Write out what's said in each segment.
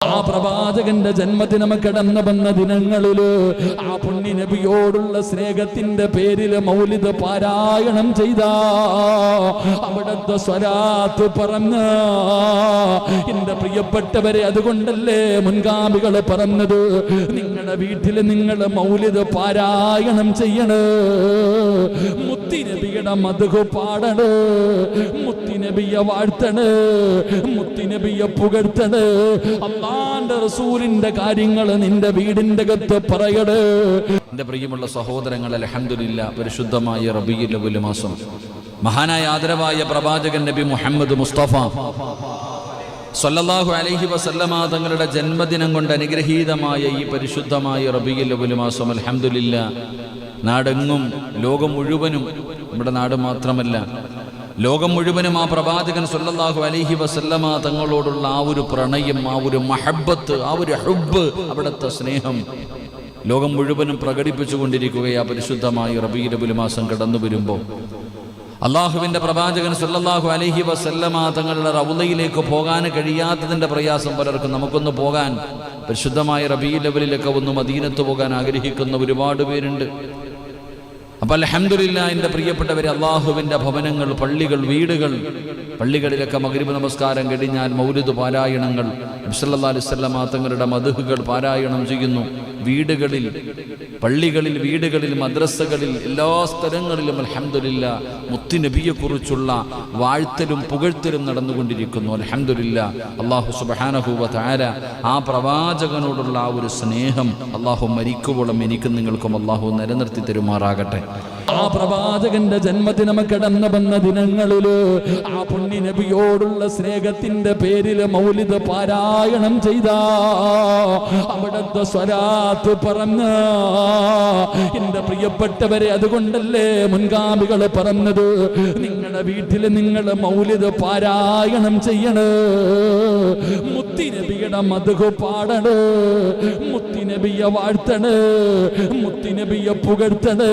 ആ പ്രവാചകന്റെ ജന്മദിനം കടന്നു വന്ന ദിനങ്ങളില് ആ പുണ്യ നബിയോടുള്ള സ്നേഹത്തിന്റെ പേരിൽ മൗലിദ് പാരായണം ചെയ്ത അവിടുത്തെ സ്വലാത്ത് പറഞ്ഞ എന്റെ പ്രിയപ്പെട്ടവരെ, അതുകൊണ്ടല്ലേ മുൻഗാമികൾ പറഞ്ഞത് നിങ്ങളുടെ വീട്ടിൽ നിങ്ങൾ മൗലിദ് പാരായണം ചെയ്യണ്, മുത്തിനബിയുടെ മദ്ഹ് പാടണ്, മുത്തിനബിയെ വാഴ്ത്തണ്, മുത്തിനബിയെ പുകഴ്ത്തണ്, അല്ലാഹുവിന്റെ റസൂലിന്റെ കാര്യങ്ങൾ നിന്റെ വീടിന്റെ അകത്ത് പറയട്. എന്റെ പ്രിയമുള്ള സഹോദരങ്ങളെ, അൽഹംദുലില്ലാ, പരിശുദ്ധമായ റബീഉൽ അവ്വൽ മാസം മഹാനായ ആദരവായ പ്രവാചകൻ നബി മുഹമ്മദ് മുസ്തഫ സല്ലല്ലാഹു അലൈഹി വസല്ലമ തങ്ങളുടെ ജന്മദിനം കൊണ്ട് അനുഗ്രഹീതമായ ഈ പരിശുദ്ധമായ റബീഉൽ അവ്വൽ മാസം അൽഹംദുലില്ലാ നാടെങ്ങും ലോകം മുഴുവനും, നമ്മുടെ നാട് മാത്രമല്ല ലോകം മുഴുവനും ആ പ്രവാചകൻ സല്ലല്ലാഹു അലൈഹി വസല്ലമ തങ്ങളോടുള്ള ആ ഒരു പ്രണയം, ആ ഒരു മഹബ്ബത്ത്, ആ ഒരു ഹുബ്ബ്, അവിടുത്തെ സ്നേഹം ലോകം മുഴുവനും പ്രകടിപ്പിച്ചുകൊണ്ടിരിക്കുകയാണ്. പരിശുദ്ധമായ റബീഉൽ അവ്വൽ മാസം കടന്നു വരുമ്പോൾ അള്ളാഹുവിൻ്റെ പ്രവാചകൻ സല്ലല്ലാഹു അലൈഹി വസല്ലമ തങ്ങളുടെ റൗളയിലേക്ക് പോകാൻ കഴിയാത്തതിൻ്റെ പ്രയാസം പലർക്കും. നമുക്കൊന്ന് പോകാൻ, പരിശുദ്ധമായ റബീഉൽ അവ്വലിലൊക്കെ ഒന്ന് മദീനത്ത് പോകാൻ ആഗ്രഹിക്കുന്ന ഒരുപാട് പേരുണ്ട്. അപ്പോൾ അൽഹംദുലില്ലാ, എൻ്റെ പ്രിയപ്പെട്ടവരെ, അള്ളാഹുവിൻ്റെ ഭവനങ്ങൾ, പള്ളികൾ, വീടുകൾ, പള്ളികളിലൊക്കെ മഗ്രിബ് നമസ്കാരം കഴിഞ്ഞാൽ മൗലിദ് പാരായണങ്ങൾ, നബി സല്ലല്ലാഹു അലൈഹി വസല്ലമ തങ്ങളുടെ മദ്ഹുകൾ പാരായണം ചെയ്യുന്നു. വീടുകളിൽ, പള്ളികളിൽ, വീടുകളിൽ, മദ്രസകളിൽ, എല്ലാ സ്ഥലങ്ങളിലും അൽഹംദുലില്ലാ മുത്തുനബിയെക്കുറിച്ചുള്ള വാഴ്ത്തലും പുകഴ്ത്തലും നടന്നുകൊണ്ടിരിക്കുന്നു. അൽഹംദുലില്ലാ, അല്ലാഹു സുബ്ഹാനഹു വ തആല ആ പ്രവാചകനോടുള്ള ആ ഒരു സ്നേഹം അല്ലാഹു മരിക്കുവോളം എനിക്കും നിങ്ങൾക്കും അല്ലാഹു നിലനിർത്തി തരുമാറാകട്ടെ. ആ പ്രവാചകന്റെ ജന്മദിനം കടന്നു വന്ന ദിനങ്ങളില് ആ പുണ്യ നബിയോടുള്ള സ്നേഹത്തിന്റെ പേരിൽ മൗലിദ് പാരായണം ചെയ്ത അവിടുത്തെ സ്വലാത്ത് പറഞ്ഞ എന്റെ പ്രിയപ്പെട്ടവരെ, അതുകൊണ്ടല്ലേ മുൻഗാമികൾ പറഞ്ഞത് നിങ്ങളുടെ വീട്ടിൽ നിങ്ങൾ മൗലിദ് പാരായണം ചെയ്യണ്, മുത്തിനബിയുടെ മദ്ഹ് പാടണ്, മുത്തിനബിയെ വാഴ്ത്തണ്, മുത്തിനബിയെ പുകഴ്ത്തണ്,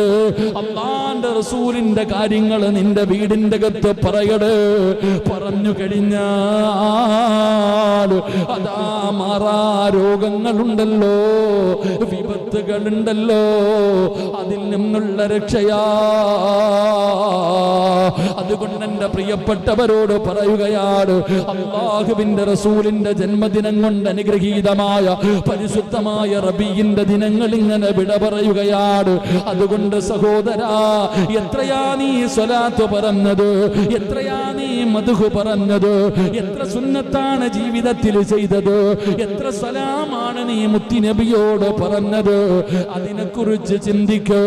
അല്ലാഹുവിന്റെ റസൂലിന്റെ കാര്യങ്ങൾ നിന്റെ വീടിന്റെ അകത്ത് പറയട്. പറഞ്ഞു കഴിഞ്ഞാൽ അതാ മാറാ രോഗങ്ങളുണ്ടല്ലോ, വിപത്തുകളുണ്ടല്ലോ, അതിൽ നിന്നുള്ള രക്ഷയാ. അതുകൊണ്ട് എൻ്റെ പ്രിയപ്പെട്ടവരോട് പറയുകയാണ്, അല്ലാഹുവിന്റെ റസൂലിന്റെ ജന്മദിനം കൊണ്ട് അനുഗ്രഹീതമായ പരിശുദ്ധമായ റബീഇന്റെ ദിനങ്ങൾ ഇങ്ങനെ വിട പറയുകയാണ്. അതുകൊണ്ട് സഹോദരാ, എത്രയാ നീ സ്വലാത്ത് പറഞ്ഞത്, എത്രയാ നീ മദ്ഹ് പറഞ്ഞത്, എത്ര സുന്നത്താണ് ജീവിതത്തിൽ ചെയ്തത്, എത്ര സലാമാണ് നീ മുത്തുനബിയോട് പറഞ്ഞത്, അതിനെക്കുറിച്ച് ചിന്തിക്ക്.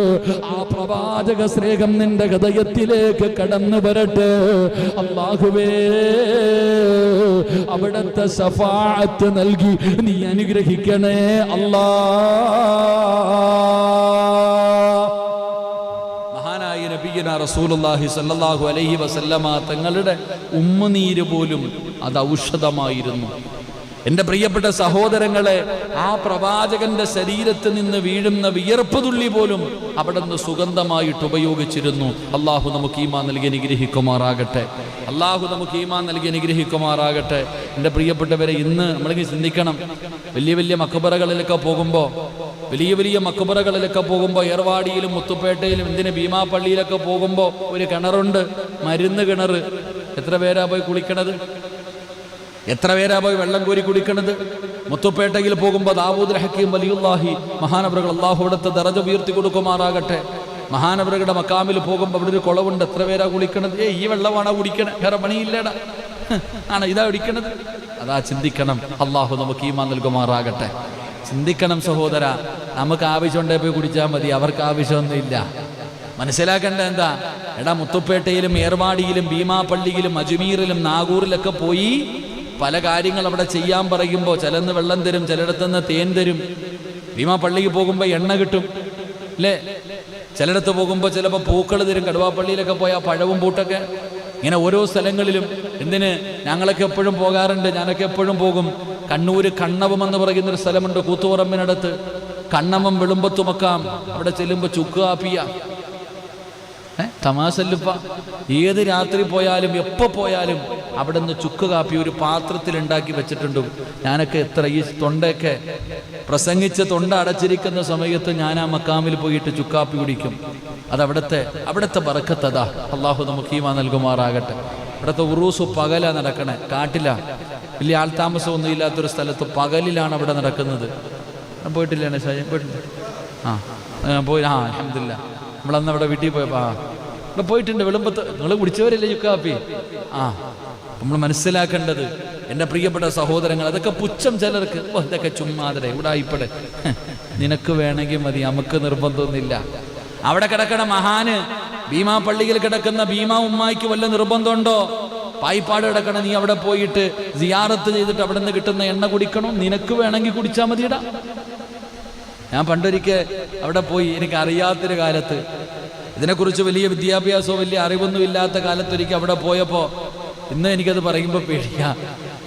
ആ പ്രവാചക സ്നേഹം നിന്റെ ഹൃദയത്തിലേക്ക് കടന്നു വരട്ടെ. അല്ലാഹുവേ, അവിടുത്തെ ശഫാഅത്ത് നൽകി നീ അനുഗ്രഹിക്കണേ അല്ലാ. റസൂലുള്ളാഹി സ്വല്ലല്ലാഹു അലൈഹി വസല്ലമ തങ്ങളുടെ ഉമ്മനീര് പോലും അത് ഔഷധമായിരുന്നു. എൻ്റെ പ്രിയപ്പെട്ട സഹോദരങ്ങളെ, ആ പ്രവാചകന്റെ ശരീരത്തിൽ നിന്ന് വീഴുന്ന വിയർപ്പ് തുള്ളി പോലും അവിടുന്ന് സുഗന്ധമായിട്ട് ഉപയോഗിച്ചിരുന്നു. അള്ളാഹു നമുക്ക് ഈമാൻ നൽകി അനുഗ്രഹിക്കുമാറാകട്ടെ. അള്ളാഹു നമുക്ക് ഈമാൻ നൽകി അനുഗ്രഹിക്കുമാറാകട്ടെ. എൻ്റെ പ്രിയപ്പെട്ടവരെ, ഇന്ന് നമ്മളിങ്ങനെ ചിന്തിക്കണം, വലിയ വലിയ മക്ബറകളിലൊക്കെ പോകുമ്പോൾ, വലിയ മക്ബറകളിലൊക്കെ പോകുമ്പോൾ, ഏർവാടിയിലും മുത്തുപ്പേട്ടയിലും എന്തിന് ഭീമാപ്പള്ളിയിലൊക്കെ പോകുമ്പോൾ ഒരു കിണറുണ്ട്, മരുന്ന് കിണർ. എത്ര പേരാ പോയി കുളിക്കണത്? എത്ര പേരാ പോയി വെള്ളം കോരി കുടിക്കണത്? മുത്തുപ്പേട്ടയിൽ പോകുമ്പോൾ ദാവൂദുൽ ഹക്കീം വലിയുല്ലാഹി മഹാനവറുകൾ, അല്ലാഹു അവിടുത്തെ ദറജ ഉയർത്തി കൊടുക്കുമാറാകട്ടെ, മഹാനവറുകളുടെ മക്കാമിൽ പോകുമ്പോൾ അവിടെ ഒരു കുളവുണ്ട്. എത്ര പേരാ കുളിക്കണത്? ഈ വെള്ളമാണോ കുടിക്കണത്? വേറെ പണിയില്ലേടാ, ആണ് ഇതാ കുടിക്കണത്? അതാ ചിന്തിക്കണം. അല്ലാഹു നമുക്ക് ഈമാൻ നൽകുമാറാകട്ടെ. ചിന്തിക്കണം സഹോദര, നമുക്ക് ആവശ്യമുണ്ടേ പോയി കുടിച്ചാൽ മതി, അവർക്ക് ആവശ്യമൊന്നുമില്ല. മനസ്സിലാക്കേണ്ട എന്താ? എടാ, മുത്തുപ്പേട്ടയിലും ഏർവാടിയിലും ഭീമാപ്പള്ളിയിലും അജ്മീറിലും നാഗൂറിലൊക്കെ പോയി പല കാര്യങ്ങൾ അവിടെ ചെയ്യാൻ പറയുമ്പോൾ ചിലന്ന് വെള്ളം തരും, ചിലയിടത്തുനിന്ന് തേൻ തരും. ഭീമാപ്പള്ളിക്ക് പോകുമ്പോൾ എണ്ണ കിട്ടും അല്ലേ? ചിലയിടത്ത് പോകുമ്പോൾ ചിലപ്പോൾ പൂക്കൾ തരും. കടുവാപ്പള്ളിയിലൊക്കെ പോയാൽ പഴവും പൂട്ടൊക്കെ. ഇങ്ങനെ ഓരോ സ്ഥലങ്ങളിലും. എന്തിന്? ഞങ്ങളൊക്കെ എപ്പോഴും പോകാറുണ്ട്, ഞാനൊക്കെ എപ്പോഴും പോകും. കണ്ണൂർ കണ്ണവം എന്ന് പറയുന്നൊരു സ്ഥലമുണ്ട്, കൂത്തുപറമ്പിനടുത്ത്. കണ്ണവം വെളുമ്പത്തുമക്കാം. അവിടെ ചെല്ലുമ്പോൾ ചുക്ക് കാപ്പിയ. തമാശല്ലുപ്പ. ഏത് രാത്രി പോയാലും എപ്പോൾ പോയാലും അവിടെ നിന്ന് ചുക്ക് കാപ്പി ഒരു പാത്രത്തിൽ ഉണ്ടാക്കി വെച്ചിട്ടുണ്ട്. ഞാനൊക്കെ എത്ര ഈ തൊണ്ടയൊക്കെ പ്രസംഗിച്ച് തൊണ്ട അടച്ചിരിക്കുന്ന സമയത്ത് ഞാൻ ആ മക്കാമിൽ പോയിട്ട് ചുക്കാപ്പി കുടിക്കും. അവിടുത്തെ ബറക്കത്തതാ. അള്ളാഹു നമുക്ക് ഈമാൻ നൽകുമാറാകട്ടെ. ഇവിടുത്തെ ഉറൂസ് പകലാ നടക്കണേ, കാട്ടില. വലിയ ആൾതാമസമൊന്നും ഇല്ലാത്തൊരു സ്ഥലത്ത് പകലിലാണ് അവിടെ നടക്കുന്നത്. പോയിട്ടില്ലേ ഷാജൻ? പോയിട്ടില്ല. പോയി. അൽഹംദുലില്ലാ. നമ്മളന്ന് അവിടെ വീട്ടിൽ പോയപ്പോ ഇവിടെ പോയിട്ടുണ്ട്. വെളുമ്പത്ത് നിങ്ങൾ കുടിച്ചവരല്ലേ ചുക്കാപ്പി? നമ്മൾ മനസ്സിലാക്കേണ്ടത് എൻ്റെ പ്രിയപ്പെട്ട സഹോദരങ്ങൾ, അതൊക്കെ പുച്ഛം ചിലർക്ക്. ഇതൊക്കെ ചുമ്മാതെ ഇവിടെ ആയിപ്പടെ, നിനക്ക് വേണമെങ്കിൽ മതി, നമുക്ക് നിർബന്ധമൊന്നുമില്ല. അവിടെ കിടക്കണ മഹാന് ഭീമാ പള്ളിയിൽ കിടക്കുന്ന ഭീമാ ഉമ്മായിക്ക് വല്ല നിർബന്ധമുണ്ടോ? പായിപ്പാട് കിടക്കണം, നീ അവിടെ പോയിട്ട് സിയാറത്ത് ചെയ്തിട്ട് അവിടെ നിന്ന് കിട്ടുന്ന എണ്ണ കുടിക്കണോ? നിനക്ക് വേണമെങ്കിൽ കുടിച്ചാൽ മതിയിടാ. ഞാൻ പണ്ടൊരിക്കൽ അവിടെ പോയി, എനിക്ക് അറിയാത്തൊരു കാലത്ത്, ഇതിനെക്കുറിച്ച് വലിയ വിദ്യാഭ്യാസമോ വലിയ അറിവൊന്നും ഇല്ലാത്ത കാലത്തൊരിക്കൽ അവിടെ പോയപ്പോൾ, ഇന്ന് എനിക്കത് പറയുമ്പോൾ പേടിയാ.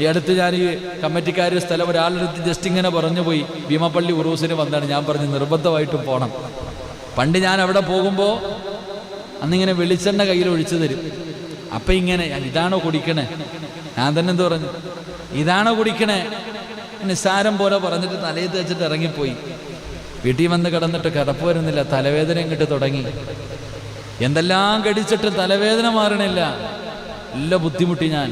ഈ അടുത്ത് ഞാൻ ഈ കമ്മിറ്റിക്കാർ സ്ഥലം ഒരാളെടുത്ത് ജസ്റ്റ് ഇങ്ങനെ പറഞ്ഞു പോയി, ഭീമപ്പള്ളി ഉറൂസിന് വന്നാണ്. ഞാൻ പറഞ്ഞു നിർബന്ധമായിട്ടും പോകണം. പണ്ട് ഞാൻ അവിടെ പോകുമ്പോൾ അന്നിങ്ങനെ വെളിച്ചെണ്ണ കയ്യിൽ ഒഴിച്ചു തരും. അപ്പം ഇങ്ങനെ, ഇതാണോ കുടിക്കണേ? ഞാൻ തന്നെ എന്ത് പറഞ്ഞു, ഇതാണോ കുടിക്കണേ? നിസ്സാരം പോലെ പറഞ്ഞിട്ട് തലയിൽ തേച്ചിട്ട് ഇറങ്ങിപ്പോയി. വീട്ടിൽ വന്ന് കിടന്നിട്ട് കിടപ്പ് വരുന്നില്ല, തലവേദന ഇങ്ങോട്ട് തുടങ്ങി. എന്തെല്ലാം കടിച്ചിട്ട് തലവേദന മാറണില്ല, എല്ലാം ബുദ്ധിമുട്ടി ഞാൻ.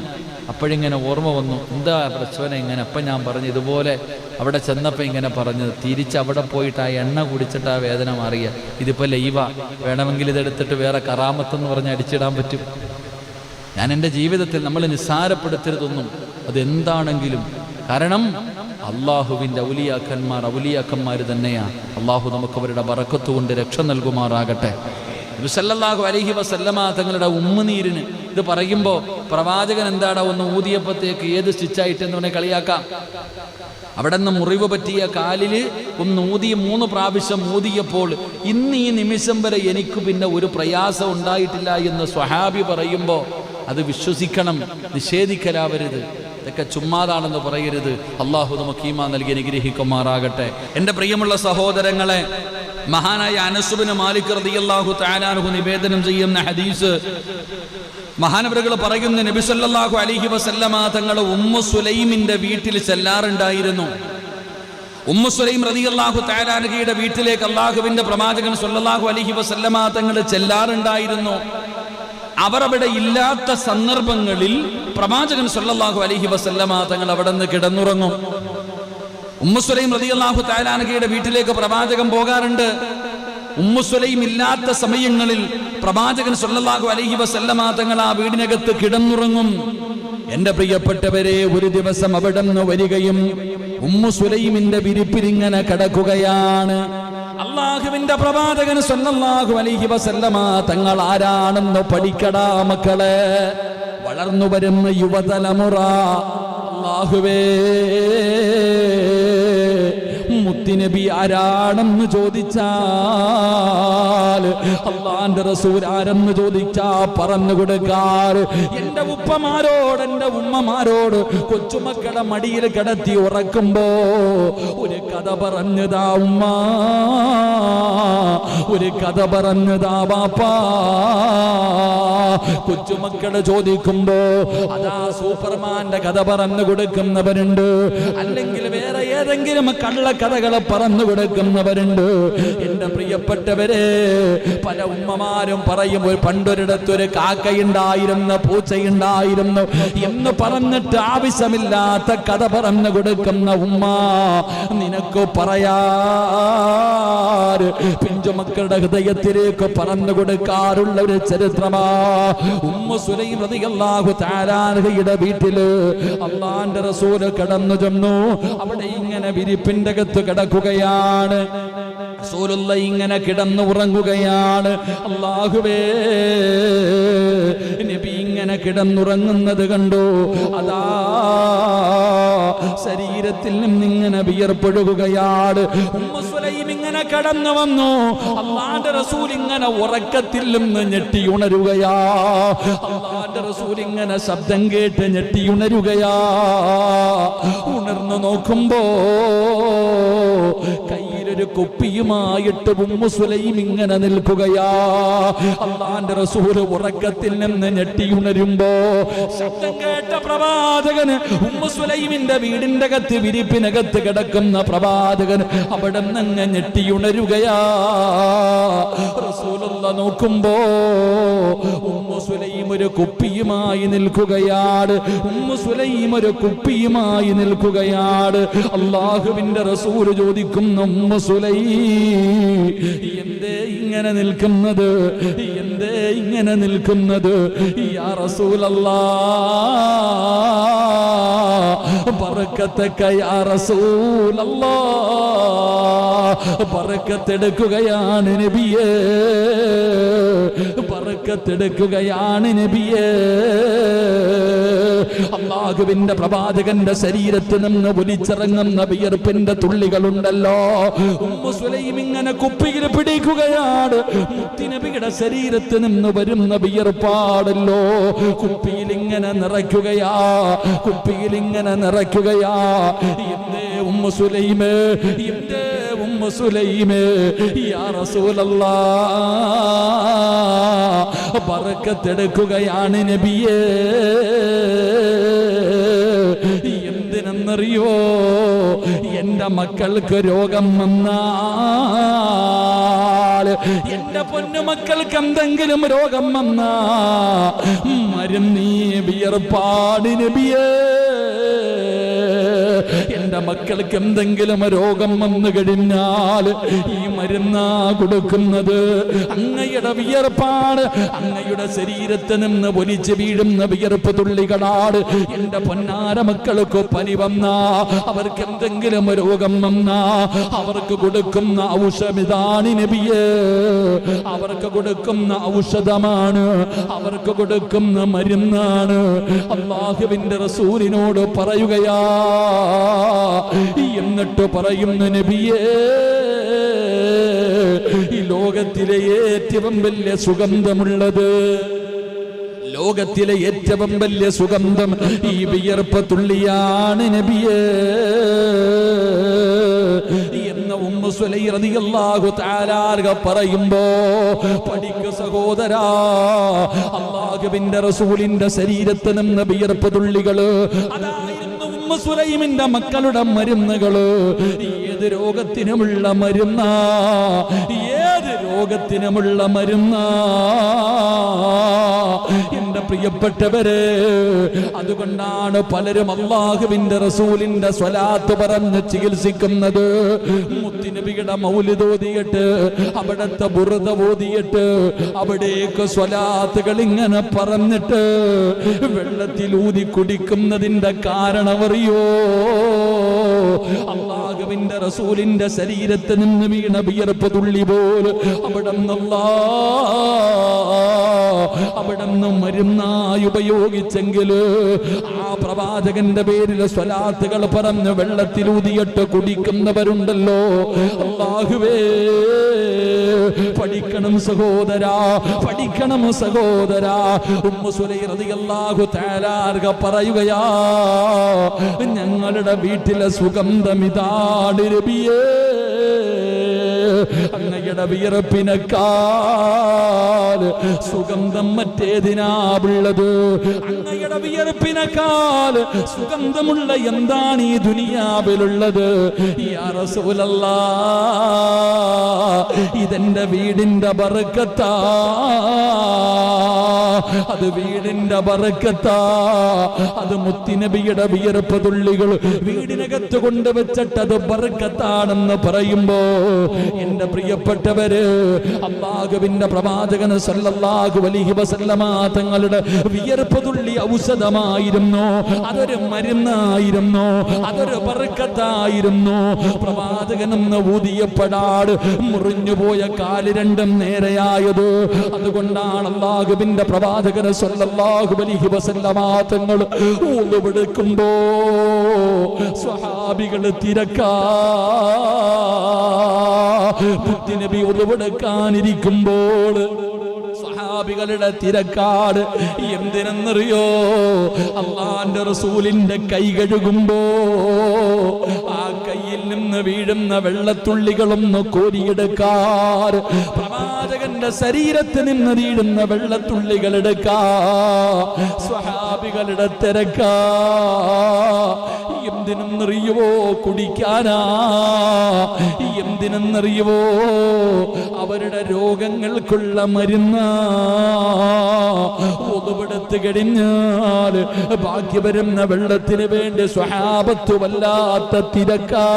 അപ്പോഴിങ്ങനെ ഓർമ്മ വന്നു, എന്താ പ്രശ്നം ഇങ്ങനെ. അപ്പം ഞാൻ പറഞ്ഞു, ഇതുപോലെ അവിടെ ചെന്നപ്പോൾ ഇങ്ങനെ പറഞ്ഞത്, തിരിച്ച് അവിടെ പോയിട്ട് ആ എണ്ണ കുടിച്ചിട്ട് ആ വേദന മാറിയ. ഇതിപ്പോൾ ലൈവ, വേണമെങ്കിൽ ഇതെടുത്തിട്ട് വേറെ കറാമത്തെന്ന് പറഞ്ഞ് അടിച്ചിടാൻ പറ്റും. ഞാൻ എൻ്റെ ജീവിതത്തിൽ നമ്മൾ നിസ്സാരപ്പെടുത്തരുതൊന്നും, അതെന്താണെങ്കിലും. കാരണം അള്ളാഹുവിൻ്റെ ഔലിയാക്കന്മാർ തന്നെയാണ്. അള്ളാഹു നമുക്ക് അവരുടെ ബറക്കത്ത് കൊണ്ട് രക്ഷ നൽകുമാറാകട്ടെ. നബി സല്ലല്ലാഹു അലൈഹി വസല്ലമ തങ്ങളുടെ ഉമ്മുനീരിന് ഇത് പറയുമ്പോൾ പ്രവാചകൻ എന്താടാ ഒന്ന് ഊതിയപ്പോഴത്തേക്ക് ഏത് സ്റ്റിച്ചായിട്ടെന്ന് പറഞ്ഞാൽ കളിയാക്കാം. അവിടെ നിന്ന് മുറിവ് പറ്റിയ കാലിൽ ഒന്ന് ഊതി 3 പ്രാവശ്യം ഊതിയപ്പോൾ ഇന്ന് ഈ നിമിഷം വരെ എനിക്ക് പിന്നെ ഒരു പ്രയാസം ഉണ്ടായിട്ടില്ല എന്ന് സ്വഹാബി പറയുമ്പോൾ അത് വിശ്വസിക്കണം, നിഷേധിക്കലാവരുത്. ഇതൊക്കെ ചുമ്മാതാണെന്ന് പറയരുത്. അള്ളാഹു നമുക്ക് ഈമാൻ നൽകി അനുഗ്രഹിക്കുമാറാകട്ടെ. എൻ്റെ പ്രിയമുള്ള സഹോദരങ്ങളെ, മഹാനായ അനസ് ബിൻ മാലിക് റളിയല്ലാഹു തആല അൻഹു നിവേദനം ചെയ്യുന്ന ഹദീസ്, മഹാനവറുകൾ പറയുന്ന, നബി സല്ലല്ലാഹു അലൈഹി വസല്ലമ തങ്ങൾ ഉമ്മു സുലൈമിന്റെ വീട്ടിൽ ചെല്ലാറുണ്ടായിരുന്നു. ഉമ്മു സുലൈം റളിയല്ലാഹു തആല അൻഹയുടെ വീട്ടിലേക്ക് അള്ളാഹുവിന്റെ പ്രവാചകൻ സല്ലല്ലാഹു അലൈഹി വസല്ലമ തങ്ങൾ ചെല്ലാറുണ്ടായിരുന്നു. അവർ അവിടെ ഇല്ലാത്ത സന്ദർഭങ്ങളിൽ പ്രവാചകൻ സല്ലല്ലാഹു അലൈഹി വസല്ലമ തങ്ങൾ അവിടെ നിന്ന് കിടന്നുറങ്ങും. ഉമ്മു സുലൈം റളിയല്ലാഹു തആല അൻഹയുടെ വീട്ടിലേക്ക് പ്രവാചകൻ പോകാറുണ്ട്. ഉമ്മു സുലൈം ഇല്ലാത്ത സമയങ്ങളിൽ പ്രവാചകൻ സല്ലല്ലാഹു അലൈഹി വസല്ലമ തങ്ങൾ ആ വീടിനകത്ത് കിടന്നുറങ്ങും. എന്റെ പ്രിയപ്പെട്ടവരെ, ഒരു ദിവസം അവിടെ നിന്ന് വരികയും ഉമ്മു സുലൈമിന്റെ വിരിപ്പിലിങ്ങനെ കിടക്കുകയാണ്. അള്ളാഹുവിന്റെ പ്രവാചകൻ സല്ലല്ലാഹു അലൈഹി വസല്ലമ തങ്ങൾ ആരാണെന്ന് പഠിക്കടാ മക്കളെ. വളർന്നു വരുന്ന യുവതലമുറ, അല്ലാഹുവേ, മുത്തുനബി ആരാണെന്ന് ചോദിച്ചാൽ, അള്ളാന്റെ റസൂൽ ആരെന്ന് ചോദിച്ചാ പറഞ്ഞു കൊടുക്കാറ്. എന്റെ ഉപ്പമാരോട്, എന്റെ ഉമ്മമാരോട് കൊച്ചുമക്കളെ മടിയിൽ കിടത്തി ഉറക്കുമ്പോ ഒരു കഥ പറഞ്ഞതാ ഉമ്മ, ഒരു കഥ പറഞ്ഞതാ ബാപ്പാ. കൊച്ചുമക്കളെ ചോദിക്കുമ്പോ അതാ സൂപ്പർമാന്റെ കഥ പറഞ്ഞു കൊടുക്കുന്നവരുണ്ട്, അല്ലെങ്കിൽ വേറെ ഏതെങ്കിലും കള്ളക്കഥകളെ പറഞ്ഞു കൊടുക്കുന്നവരുണ്ട്. എന്റെ പ്രിയപ്പെട്ടവരെ, പല ഉമ്മമാരും പറയും, ഒരു പണ്ടൊരിടത്തൊരു കാക്കയുണ്ടായിരുന്നു, പൂച്ചയുണ്ടായിരുന്നു എന്ന് പറഞ്ഞിട്ട് ആവശ്യമില്ലാത്ത കഥ പറഞ്ഞു കൊടുക്കുന്ന ഉമ്മ, നിനക്ക് പറയാറ് പിഞ്ചുമക്കളുടെ ഹൃദയത്തിലേക്ക് പറഞ്ഞു കൊടുക്കാറുള്ള ഒരു ചരിത്രമാ ഉമ്മു സുലൈം റളിയല്ലാഹു തആല അൻഹയുടെ വീട്ടില് അല്ലാഹുവിന്റെ റസൂൽ കടന്നു ചെന്നു. അവിടെ ഇങ്ങനെ വിരിപ്പിന്റെ അകത്ത് കിടക്കുകയാണ്. റസൂലുള്ളാഹി ഇങ്ങനെ കിടന്നു ഉറങ്ങുകയാണ്. അല്ലാഹുവേ, നബി ഇങ്ങനെ കിടന്നുറങ്ങുന്നത് കണ്ടു. അതാ ശരീരത്തിൽ നിന്നിങ്ങനെ വിയർപ്പൊഴുകുകയാണ്. ഉമ്മു സുലൈം ഇങ്ങനെ കടന്നു വന്നു. അല്ലാഹുവിന്റെ റസൂൽ ഇങ്ങനെ ഉറക്കത്തിൽ നിന്ന് ഞെട്ടിയുണരുകയാ. അല്ലാഹുവിന്റെ റസൂൽ ഇങ്ങനെ ശബ്ദം കേട്ട് ഞെട്ടിയുണരുകയാ. ഉണർന്നു നോക്കുമ്പോ കയ്യിൽ ഒരു കുപ്പിയുമായിട്ട് ഉമ്മു സുലൈം ഇങ്ങനെ നിൽക്കുകയാ. അള്ളാന്റെ റസൂൽ ഉറക്കത്തിൽ നിന്ന് ഞെട്ടിയുണരുമ്പോ ശബ്ദം കേട്ട പ്രവാചകന്, ഉമ്മു സുലൈമിന്റെ വീടിന്റെ അകത്ത് വിരിപ്പിനകത്ത് കിടക്കുന്ന പ്രവാചകൻ അവിടെ നിന്ന് ഞെട്ടിയുണരുകയാ. റസൂലുള്ള നോക്കുമ്പോ ഉമ്മു സുലൈം ഒരു കുപ്പിയുമായി നിൽക്കുകയാണ്. ഉമ്മു സുലൈം ഒരു കുപ്പിയുമായി നിൽക്കുകയാണ്. അല്ലാഹുവിന്റെ റസൂൽ ചോദിക്കുന്നു, ഉമ്മു സുലൈം എന്തേ ഇങ്ങനെ നിൽക്കുന്നത്? എന്തേ ഇങ്ങനെ നിൽക്കുന്നത്? യാ റസൂലല്ലാഹ്, ബറക്കത്തക യാ റസൂലല്ലാഹ്, ബറക്കത്തെടുക്കുകയാണ് നബിയേ, ബറക്കത്തെടുക്കുകയാണ് നബിയേ. അല്ലാഹുവിന്റെ പ്രവാചകന്റെ ശരീരത്തിൽ നിന്ന് ഒലിച്ചിറങ്ങുന്ന വിയർപ്പിന്റെ തുള്ളികളുണ്ടല്ലോ, ഉമ്മു സുലൈം ഇങ്ങനെ കുപ്പിയിൽ പിടിക്കുകയാണ്. മുത്തുനബിയുടെ ശരീരത്തിൽ നിന്ന് വരുന്ന വിയർപ്പാടല്ലോ കുപ്പിയിൽ ഇങ്ങനെ നിറയ്ക്കുകയാ, കുപ്പിയിൽ ഇങ്ങനെ നിറയ്ക്കുകയാ. എന്തേ ഉമ്മു സുലൈമേ, എന്തേ ഉമ്മു സുലൈമേ, യാ റസൂലല്ലാഹ്, ബറക്കത്തെടുക്കുകയാണ് നബിയേ. എന്തിനെന്നറിയോ? എന്റെ മക്കൾക്ക് രോഗം വന്നാൽ, എന്റെ പൊന്നുമക്കൾക്ക് എന്തെങ്കിലും രോഗം വന്നാ മരുന്നീ വിയർപ്പാട് നബിയേ. എന്റെ മക്കൾക്ക് എന്തെങ്കിലും രോഗം വന്നു കഴിഞ്ഞാൽ ഈ മരുന്നാ കൊടുക്കുന്നത്. അങ്ങയുടെ വിയർപ്പാണ്, അങ്ങയുടെ ശരീരത്തിൽ നിന്ന് ഒലിച്ചു വീഴുന്ന വിയർപ്പ് തുള്ളികളാണ്. എന്റെ പൊന്നാര മക്കൾക്ക് പനി വന്നാ, അവർക്ക് എന്തെങ്കിലും രോഗം വന്നാ അവർക്ക് കൊടുക്കുന്ന ഔഷധമിതാണ് നബിയേ. അവർക്ക് കൊടുക്കുന്ന ഔഷധമാണ്, അവർക്ക് കൊടുക്കുന്ന മരുന്നാണ്. അല്ലാഹുവിന്റെ റസൂലിനോട് പറയുകയാ, എന്നിട്ട് പറയുന്നു, നബിയേ, ഈ ലോകത്തിലെ ഏറ്റവും വലിയ സുഗന്ധമുള്ളത്, ലോകത്തിലെ ഏറ്റവും വലിയ സുഗന്ധം ഈ വിയർപ്പ് തുള്ളിയാണ് നബിയേ എന്ന ഉമ്മു സുലൈം റളിയല്ലാഹു തആല പറയുമ്പോ, പഠിക്കു സഹോദരാ, അല്ലാഹുവിന്റെ റസൂലിന്റെ ശരീരത്തിൽ നിന്ന് വിയർപ്പ് തുള്ളികള് അതായിരുന്നു ഉമ്മു സുലൈമിന്റെ മക്കളുടെ മരുന്നുകള്. ഏത് രോഗത്തിനുമുള്ള മരുന്നാ, ഏത് രോഗത്തിനുമുള്ള മരുന്നാ എന്റെ പ്രിയപ്പെട്ടവരെ. അതുകൊണ്ടാണ് പലരും അല്ലാഹുവിന്റെ റസൂലിന്റെ സ്വലാത്ത് പറഞ്ഞ് ചികിത്സിക്കുന്നത്. മുത്തുനബിയുടെ മൗലിദ് ഓതിയിട്ട്, അവിടത്തെ ബുർദ ഓതിയിട്ട്, അവിടേക്ക് സ്വലാത്തുകൾ ഇങ്ങനെ പറഞ്ഞിട്ട് വെള്ളത്തിൽ ഊതി കുടിക്കുന്നതിന്റെ കാരണം അറിയോ? അല്ലാഹുവിന്റെ റസൂലിന്റെ ശരീരത്തിൽ നിന്ന് വീണ വിയർപ്പ് തുള്ളി പോൽ അവിടുന്ന് മരുന്നായി ഉപയോഗിച്ചെങ്കില് ആ പ്രവാചകന്റെ പേരിൽ സ്വലാത്തുകൾ പറഞ്ഞ് വെള്ളത്തിലൂതിയിട്ട് കുടിക്കുന്നവരുണ്ടല്ലോ. അല്ലാഹുവേ, പഠിക്കണം സഹോദരാ, പഠിക്കണം സഹോദരാ. ഉമ്മു സുലൈം റളിയല്ലാഹു തആല പറയുകയാ, ഞങ്ങളുടെ വീട്ടിലെ സുഗന്ധം ഇതാണ് നബിയേ. അങ്ങയുടെ വിയർപ്പിനേക്കാൾ സുഗന്ധം മറ്റേതിനാവുള്ളത്? അങ്ങയുടെ വിയർപ്പിനേക്കാൾ സുഗന്ധമുള്ള എന്താണ് ഈ ദുനിയാവിലുള്ളത്? യാ റസൂലല്ലാഹ്, ഇതെന്റെ വീടിന്റെ ബറക്കത്താ, അത് വീടിന്റെ ബറക്കത്താ, അത് മുത്തുനബിയുടെ വിയർപ്പ് തുള്ളികൾ വീടിനകത്ത് കൊണ്ടുവച്ചിട്ട് അത് ബറക്കത്താണെന്ന് പറയുമ്പോ, എന്റെ പ്രിയപ്പെട്ടവര്, അല്ലാഹുവിന്റെ പ്രവാചകൻ സല്ലല്ലാഹു അലൈഹി വസല്ലമ തങ്ങളുടെ വിയർപ്പ് തുള്ളി ഔഷധമായിരുന്നു, അതൊരു മരുന്നായിരുന്നു, അതൊരു ബറക്കത്തായിരുന്നു. പ്രവാചകനെന്ന് ഊതിയപ്പെടാട് മുറിഞ്ഞുപോയ കാല് രണ്ടും നേരെയായത്. അതുകൊണ്ടാണ് അല്ലാഹുവിന്റെ പ്രവാചകൻ സല്ലല്ലാഹു അലൈഹി വസല്ലമ തങ്ങൾ ഊതുവെടുക്കുമ്പോ സ്വഹാബികൾ തിരക്കാ. മുത്തുനബി ഉളവെടുക്കാനിരിക്കുമ്പോൾ സ്വഹാബികളുടെ തിരക്കാട്. എന്തിനെന്നറിയോ? അല്ലാഹുവിന്റെ റസൂലിന്റെ കൈ കഴുകുമ്പോ ആ കയ്യിൽ നിന്ന് വീഴുന്ന വെള്ളത്തുള്ളികളൊന്ന് കോരിയെടുക്കാൻ, പ്രവാചകന്റെ ശരീരത്തിൽ നിന്ന് വീഴുന്ന വെള്ളത്തുള്ളികൾ എടുക്കാ, സ്വഹാബികളുടെ തിരക്കാ. എന്തിനെന്നറിയുവോ? കുടിക്കാനാ. എന്തിനെന്നറിയുവോ? അവരുടെ രോഗങ്ങൾക്കുള്ള മരുന്ന്. ഒതുപെടുത്ത് കഴിഞ്ഞാൽ ബാക്കി വരുന്ന വെള്ളത്തിന് വേണ്ടി സ്വഹാബത്ത് വല്ലാത്ത തിരക്കാ.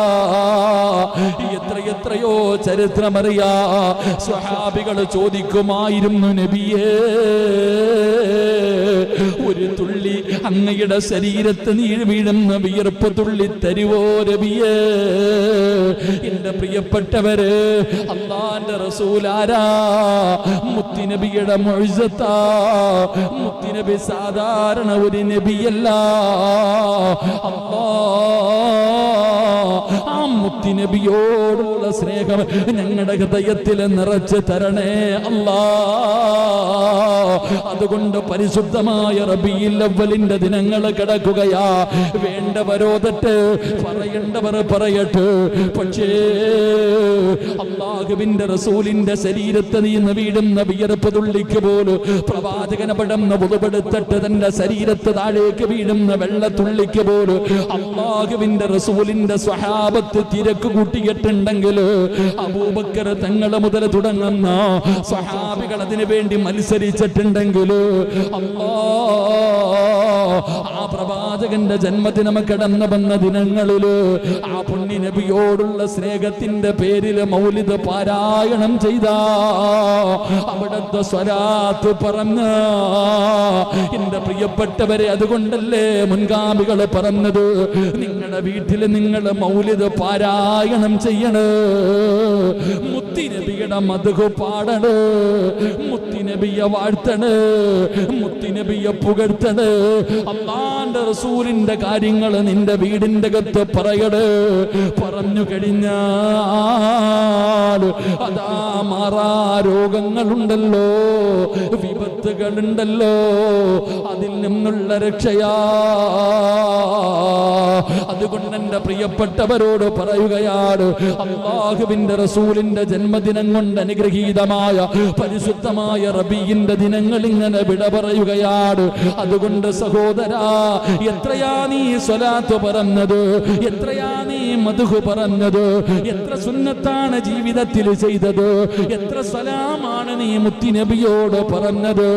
എത്രയെത്രയോ ചരിത്രമറിയാ. സ്വഹാബികൾ ചോദിക്കുമായിരുന്നു, നബിയേ, ഒരു തുള്ളി അങ്ങയുടെ ശരീരത്ത് നീര് വീഴുന്ന വിയർപ്പ് തുള്ളി തരുവോ നബിയേ? എന്റെ പ്രിയപ്പെട്ടവര്, അല്ലാഹുവിന്റെ റസൂലാരാ? മുത്തുനബിയുടെ മുഅ്ജിസത്താ. മുത്തുനബി സാധാരണ ഒരു നബിയല്ല. ആ മുത്തുനബിയോടുള്ള സ്നേഹം ഞങ്ങളുടെ ഹൃദയത്തിൽ നിറച്ച് തരണേ അല്ലാ. അതുകൊണ്ട് പരിശുദ്ധമായ റബീഉൽ അവ്വലിന്റെ ദിനങ്ങൾ കിടക്കുകയാ. വേണ്ടവരോതട്ട്, പറയേണ്ടവർ പറയട്ടെ. പക്ഷേ അല്ലാഹുവിന്റെ റസൂലിന്റെ ശരീരത്തിൽ നിന്ന് വീഴുന്ന വിയർപ്പ് തുള്ളിക്ക് പോലും പ്രവാചകനെ പടന്ന് പുതുപെടുത്തിട്ട് തന്റെ ശരീരത്ത് താഴേക്ക് വീഴുന്ന വെള്ളത്തുള്ളിക്ക് പോലും അല്ലാഹുവിന്റെ റസൂലിന്റെ സ്വഹാബത്ത് തിരക്ക് കൂട്ടിയിട്ടുണ്ടെങ്കിൽ, അബൂബക്കർ തങ്ങൾ മുതൽ തുടങ്ങുന്ന സ്വഹാബികൾ അതിനു വേണ്ടി മത്സരിച്ചിട്ടുണ്ടെങ്കിൽ, ആ പ്രവാചകന്റെ ജന്മദിനം കടന്നു വന്ന ദിനങ്ങളില് ആ പുണ്യ നബിയോടുള്ള സ്നേഹത്തിന്റെ പേരിൽ മൗലിദ് പാരായണം ചെയ്ത, അവിടുത്തെ സ്വലാത്ത് പറഞ്ഞ എന്റെ പ്രിയപ്പെട്ടവരെ, അതുകൊണ്ടല്ലേ മുൻഗാമികൾ പറഞ്ഞത്, നിങ്ങളുടെ വീട്ടിൽ നിങ്ങൾ മൗലിദ് പാരായണം ചെയ്യണ്, മുത്തുനബിയുടെ മദ്ഹ് പാടണ്, മുത്തുനബിയെ വാഴ്ത്തണ്, മുത്തുനബിയെ പുകഴ്ത്തണ്. അല്ലാഹുവിന്റെ റസൂലിന്റെ കാര്യങ്ങൾ നിന്റെ വീടിന്റെ അകത്ത് പറയട്. പറഞ്ഞു കഴിഞ്ഞാൽ അതാ മാറാ രോഗങ്ങളുണ്ടല്ലോ, വിപത്തുകളുണ്ടല്ലോ, അതിൽ നിന്നുള്ള രക്ഷയാ. അതുകൊണ്ട് എന്റെ പ്രിയപ്പെട്ടവരോട് പറയുകയാണ്, അല്ലാഹുവിന്റെ റസൂലിന്റെ ജന്മദിനം കൊണ്ട് അനുഗ്രഹീതമായ പരിശുദ്ധമായ റബീഇന്റെ ദിനങ്ങൾ ഇങ്ങനെ വിട പറയുകയാണ്. അതുകൊണ്ട് സഹോദരാ, എത്രയാ നീ സ്വലാത്ത് പറഞ്ഞത്, എത്രയാ നീ മദ്ഹ് പറഞ്ഞത്, എത്ര സുന്നത്താണ് ജീവിതത്തിൽ ചെയ്തത്, എത്ര സലാമാണ് നീ മുത്തുനബിയോട് പറഞ്ഞത്,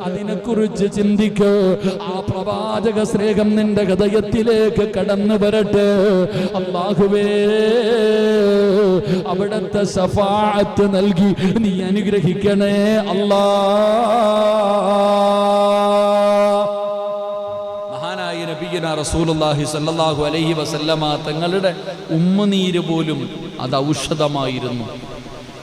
അതിനെക്കുറിച്ച് ചിന്തിക്ക്. ആ പ്രവാചക സ്നേഹം നിന്റെ ഹൃദയത്തിലേക്ക് കടന്നു വരട്ടെ. അല്ലാഹുവേ, അവിടത്തെ ശഫാഅത്ത് നൽകി നീ അനുഗ്രഹിക്കണേ അല്ലാ. മഹാനായ നബിയുനാ റസൂലുള്ളാഹി സ്വല്ലല്ലാഹു അലൈഹി വസല്ലമ തങ്ങളുടെ ഉമ്മനീര് പോലും അത് ഔഷധമായിരുന്നു.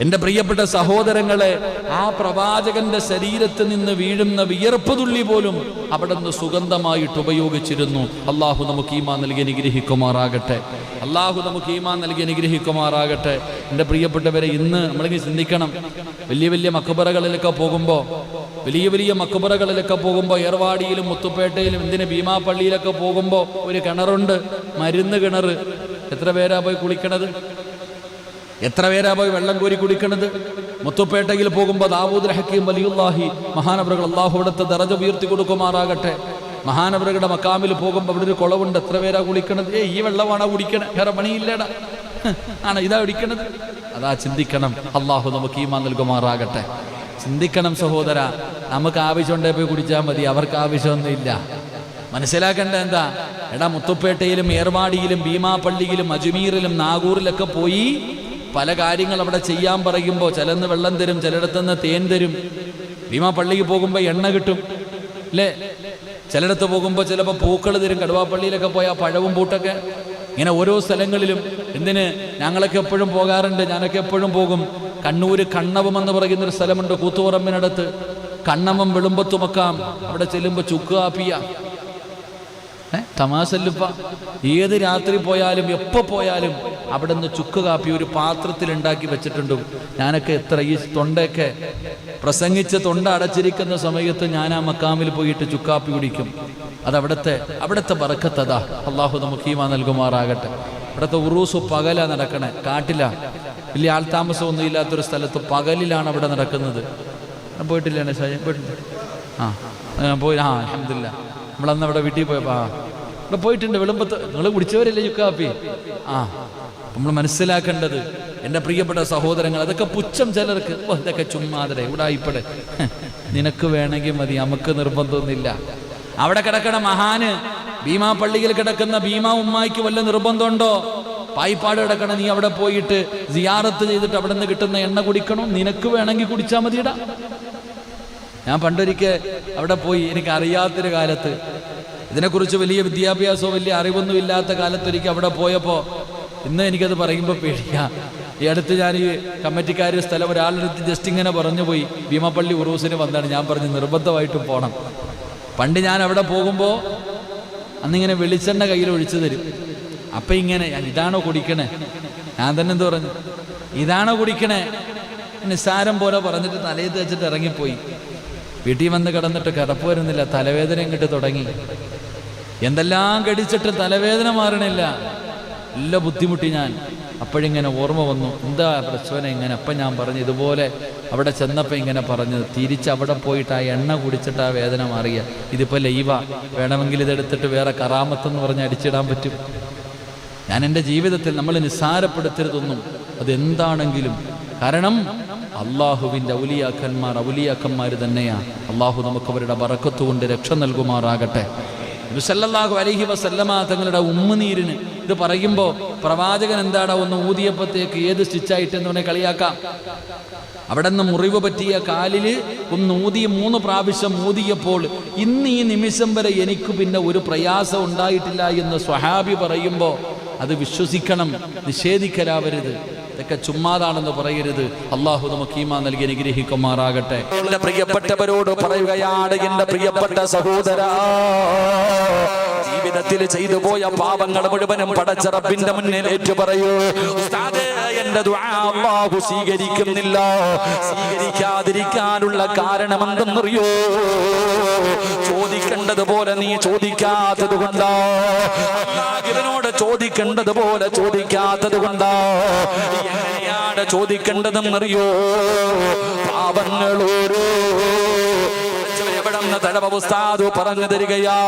എൻ്റെ പ്രിയപ്പെട്ട സഹോദരങ്ങളെ, ആ പ്രവാചകന്റെ ശരീരത്തിൽ നിന്ന് വീഴുന്ന വിയർപ്പ് തുള്ളി പോലും അവിടെ നിന്ന് സുഗന്ധമായിട്ട് ഉപയോഗിച്ചിരുന്നു. അള്ളാഹു നമുക്ക് ഈമാൻ നൽകി അനുഗ്രഹിക്കുമാറാകട്ടെ. അള്ളാഹു നമുക്ക് ഈമാൻ നൽകി അനുഗ്രഹിക്കുമാറാകട്ടെ. എൻ്റെ പ്രിയപ്പെട്ടവരെ, ഇന്ന് നമ്മളിങ്ങനെ ചിന്തിക്കണം. വലിയ വലിയ മക്ബറകളിലൊക്കെ പോകുമ്പോൾ, ഏർവാടിയിലും മുത്തുപേട്ടയിലും എന്തിന് ഭീമാപ്പള്ളിയിലൊക്കെ പോകുമ്പോൾ ഒരു കിണറുണ്ട്, മരുന്ന് കിണർ. എത്ര പേരാ പോയി കുളിക്കണത്? എത്ര പേരാ പോയി വെള്ളം കോരി കുടിക്കണത്? മുത്തുപേട്ടയിൽ പോകുമ്പോൾ ദാവൂദ് ഹക്കീം വലിയുല്ലാഹി മഹാനവറുകൾ, അള്ളാഹു അവിടുത്തെ ദറജ ഉയർത്തി കൊടുക്കുമാറാകട്ടെ, മഹാനവറുകളുടെ മക്കാമിൽ പോകുമ്പോൾ അവിടെ ഒരു കുളവുണ്ട്. എത്ര പേരാ കുളിക്കണത്? ഈ വെള്ളമാണോ കുടിക്കണത്? വേറെ പണിയില്ലേടാ, ആണ് ഇതാ കുടിക്കണത്? അതാ ചിന്തിക്കണം. അള്ളാഹു നമുക്ക് ഈമാൻ നൽകുമാറാകട്ടെ. ചിന്തിക്കണം സഹോദര. നമുക്ക് ആവശ്യമുണ്ടേ പോയി കുടിച്ചാൽ മതി, അവർക്ക് ആവശ്യമൊന്നുമില്ല. മനസ്സിലാക്കേണ്ട എന്താ? എടാ, മുത്തുപേട്ടയിലും ഏർവാടിയിലും ഭീമാപ്പള്ളിയിലും അജ്മീറിലും നാഗൂറിലൊക്കെ പോയി പല കാര്യങ്ങൾ അവിടെ ചെയ്യാൻ പറയുമ്പോൾ ചിലന്ന് വെള്ളം തരും, ചിലയിടത്തുനിന്ന് തേൻ തരും. ഭീമാപ്പള്ളിക്ക് പോകുമ്പോൾ എണ്ണ കിട്ടും അല്ലേ? ചിലയിടത്ത് പോകുമ്പോൾ ചിലപ്പോൾ പൂക്കൾ തരും. കടുവാപ്പള്ളിയിലൊക്കെ പോയാൽ പഴവും പൂട്ടൊക്കെ. ഇങ്ങനെ ഓരോ സ്ഥലങ്ങളിലും. എന്തിന്? ഞങ്ങളൊക്കെ എപ്പോഴും പോകാറുണ്ട്, ഞാനൊക്കെ എപ്പോഴും പോകും. കണ്ണൂര് കണ്ണവം എന്ന് പറയുന്നൊരു സ്ഥലമുണ്ട് കൂത്തുപറമ്പിനടുത്ത്. കണ്ണവം വെളുമ്പത്തുമക്കാം. അവിടെ ചെല്ലുമ്പോൾ ചുക്ക് കാപ്പിയ. തമാശല്ലുപ്പ. ഏത് രാത്രി പോയാലും എപ്പോൾ പോയാലും അവിടെ നിന്ന് ചുക്ക് കാപ്പി ഒരു പാത്രത്തിൽ ഉണ്ടാക്കി വെച്ചിട്ടുണ്ട്. ഞാനൊക്കെ എത്ര ഈ തൊണ്ടയൊക്കെ പ്രസംഗിച്ച് തൊണ്ട അടച്ചിരിക്കുന്ന സമയത്ത് ഞാൻ ആ മക്കാമിൽ പോയിട്ട് ചുക്കാപ്പി കുടിക്കും. അതവിടുത്തെ ബറക്കത്തതാ. അള്ളാഹു നമുക്ക് ഈമാൻ നൽകുമാറാകട്ടെ. ഇവിടുത്തെ ഉറൂസ് പകല നടക്കണേ, കാട്ടില, വലിയ ആൾതാമസമൊന്നും ഇല്ലാത്തൊരു സ്ഥലത്ത് പകലിലാണ് അവിടെ നടക്കുന്നത്. പോയിട്ടില്ല ഷാജി? പോയിട്ടുണ്ട്. പോയി. അൽഹംദുലില്ലാ. നമ്മളന്ന് അവിടെ വീട്ടിൽ പോയപ്പോൾ ഇവിടെ പോയിട്ടുണ്ട്. വിളമ്പത്ത് നിങ്ങൾ കുടിച്ചവരല്ലേ ചുക്കാപ്പി? നമ്മൾ മനസ്സിലാക്കേണ്ടത് എൻ്റെ പ്രിയപ്പെട്ട സഹോദരങ്ങൾ, അതൊക്കെ പുച്ഛം ചിലർക്ക്. ഇതൊക്കെ ചുമ്മാതരെ ഇവിടെ ആയിപ്പടെ, നിനക്ക് വേണമെങ്കിൽ മതി, നമുക്ക് നിർബന്ധമൊന്നുമില്ല. അവിടെ കിടക്കണ മഹാന് ഭീമാ പള്ളിയിൽ കിടക്കുന്ന ഭീമാ ഉമ്മായിക്ക് വല്ല നിർബന്ധമുണ്ടോ? പായിപ്പാട് കിടക്കണ നീ അവിടെ പോയിട്ട് സിയാറത്ത് ചെയ്തിട്ട് അവിടെ നിന്ന് കിട്ടുന്ന എണ്ണ കുടിക്കണം, നിനക്ക് വേണമെങ്കിൽ കുടിച്ചാൽ മതിയിടാ. ഞാൻ പണ്ടൊരിക്കൽ അവിടെ പോയി, എനിക്ക് അറിയാത്തൊരു കാലത്ത്, ഇതിനെക്കുറിച്ച് വലിയ വിദ്യാഭ്യാസമോ വലിയ അറിവൊന്നും ഇല്ലാത്ത കാലത്തൊരിക്കൽ അവിടെ പോയപ്പോൾ, ഇന്ന് എനിക്കത് പറയുമ്പോൾ പേടിക്കാം. ഈ അടുത്ത് ഞാൻ ഈ കമ്മിറ്റിക്കാർ സ്ഥലം ഒരാളെടുത്ത് ജസ്റ്റ് ഇങ്ങനെ പറഞ്ഞു പോയി, ഭീമാപ്പള്ളി ഉറൂസിന് വന്നാണ്. ഞാൻ പറഞ്ഞു നിർബന്ധമായിട്ടും പോകണം. പണ്ട് ഞാൻ അവിടെ പോകുമ്പോൾ അന്നിങ്ങനെ വെളിച്ചെണ്ണ കയ്യിൽ ഒഴിച്ചു തരും. അപ്പം ഇങ്ങനെ, ഇതാണോ കുടിക്കണേ? ഞാൻ തന്നെ എന്ത് പറഞ്ഞു, ഇതാണോ കുടിക്കണേ? നിസ്സാരം പോലെ പറഞ്ഞിട്ട് തലയിൽ തേച്ചിട്ട് ഇറങ്ങിപ്പോയി. വീട്ടിൽ വന്ന് കിടന്നിട്ട് കിടപ്പ് വരുന്നില്ല, തലവേദന ഇങ്ങോട്ട് തുടങ്ങി. എന്തെല്ലാം കടിച്ചിട്ട് തലവേദന മാറണില്ല, എല്ലാം ബുദ്ധിമുട്ടി ഞാൻ. അപ്പോഴിങ്ങനെ ഓർമ്മ വന്നു, എന്താ പ്രശ്നം ഇങ്ങനെ. അപ്പം ഞാൻ പറഞ്ഞു, ഇതുപോലെ അവിടെ ചെന്നപ്പോൾ ഇങ്ങനെ പറഞ്ഞത്, തിരിച്ച് അവിടെ പോയിട്ട് ആ എണ്ണ കുടിച്ചിട്ട് ആ വേദന മാറിയ. ഇതിപ്പോൾ ലൈവ, വേണമെങ്കിൽ ഇതെടുത്തിട്ട് വേറെ കറാമത്തെന്ന് പറഞ്ഞ് അടിച്ചിടാൻ പറ്റും. ഞാൻ എൻ്റെ ജീവിതത്തിൽ നമ്മൾ നിസ്സാരപ്പെടുത്തരുതൊന്നും, അതെന്താണെങ്കിലും. കാരണം അള്ളാഹുവിൻ്റെ ഔലിയാക്കന്മാർ തന്നെയാണ്. അള്ളാഹു നമുക്ക് അവരുടെ ബറക്കത്ത് കൊണ്ട് രക്ഷ നൽകുമാറാകട്ടെ. നബി സല്ലല്ലാഹു അലൈഹി വസല്ലമ തങ്ങളുടെ ഉമ്മുനീരിന് ഇത് പറയുമ്പോൾ പ്രവാചകൻ എന്താടാ ഒന്ന് ഊതിയപ്പോഴത്തേക്ക് ഏത് സ്റ്റിച്ചായിട്ടെന്ന് പറഞ്ഞാൽ കളിയാക്കാം. അവിടെ നിന്ന് മുറിവ് പറ്റിയ കാലിൽ ഒന്ന് ഊതി 3 പ്രാവശ്യം ഊതിയപ്പോൾ ഇന്ന് ഈ നിമിഷം വരെ എനിക്ക് പിന്നെ ഒരു പ്രയാസം ഉണ്ടായിട്ടില്ല എന്ന് സ്വഹാബി പറയുമ്പോൾ അത് വിശ്വസിക്കണം, നിഷേധിക്കലാവരുത്. ഇതൊക്കെ ചുമ്മാതാണെന്ന് പറയരുത്. അള്ളാഹു നമുക്ക് ഈമാൻ നൽകി അനുഗ്രഹിക്കുമാറാകട്ടെ. എന്റെ പ്രിയപ്പെട്ടവരോട് പറയുകയാണ്, എന്റെ പ്രിയപ്പെട്ട സഹോദരാ, ജീവിതത്തിൽ ചെയ്തു പോയ പാപങ്ങൾ മുഴുവനും പടച്ച റബ്ബിന്റെ മുന്നിൽ ഏറ്റു പറയൂ. ഉസ്താദേ, എന്റെ ദുആ അല്ലാഹു സ്വീകരിക്കുന്നില്ല. സ്വീകരിക്കാതിരിക്കാനുള്ള കാരണം എന്തെന്നറിയോ? ചോദിക്കേണ്ടതുപോലെ നീ ചോദിക്കാത്തത് കൊണ്ടാ. അല്ലാഹുവിനോട് ചോദിക്കേണ്ടതുപോലെ ചോദിക്കാത്തത് കൊണ്ടാ. എങ്ങനെയാണ് ചോദിക്കേണ്ടതെന്നറിയോ? പാപങ്ങളോരോ തഴവസ്ഥാതു പറഞ്ഞു തരികയാ.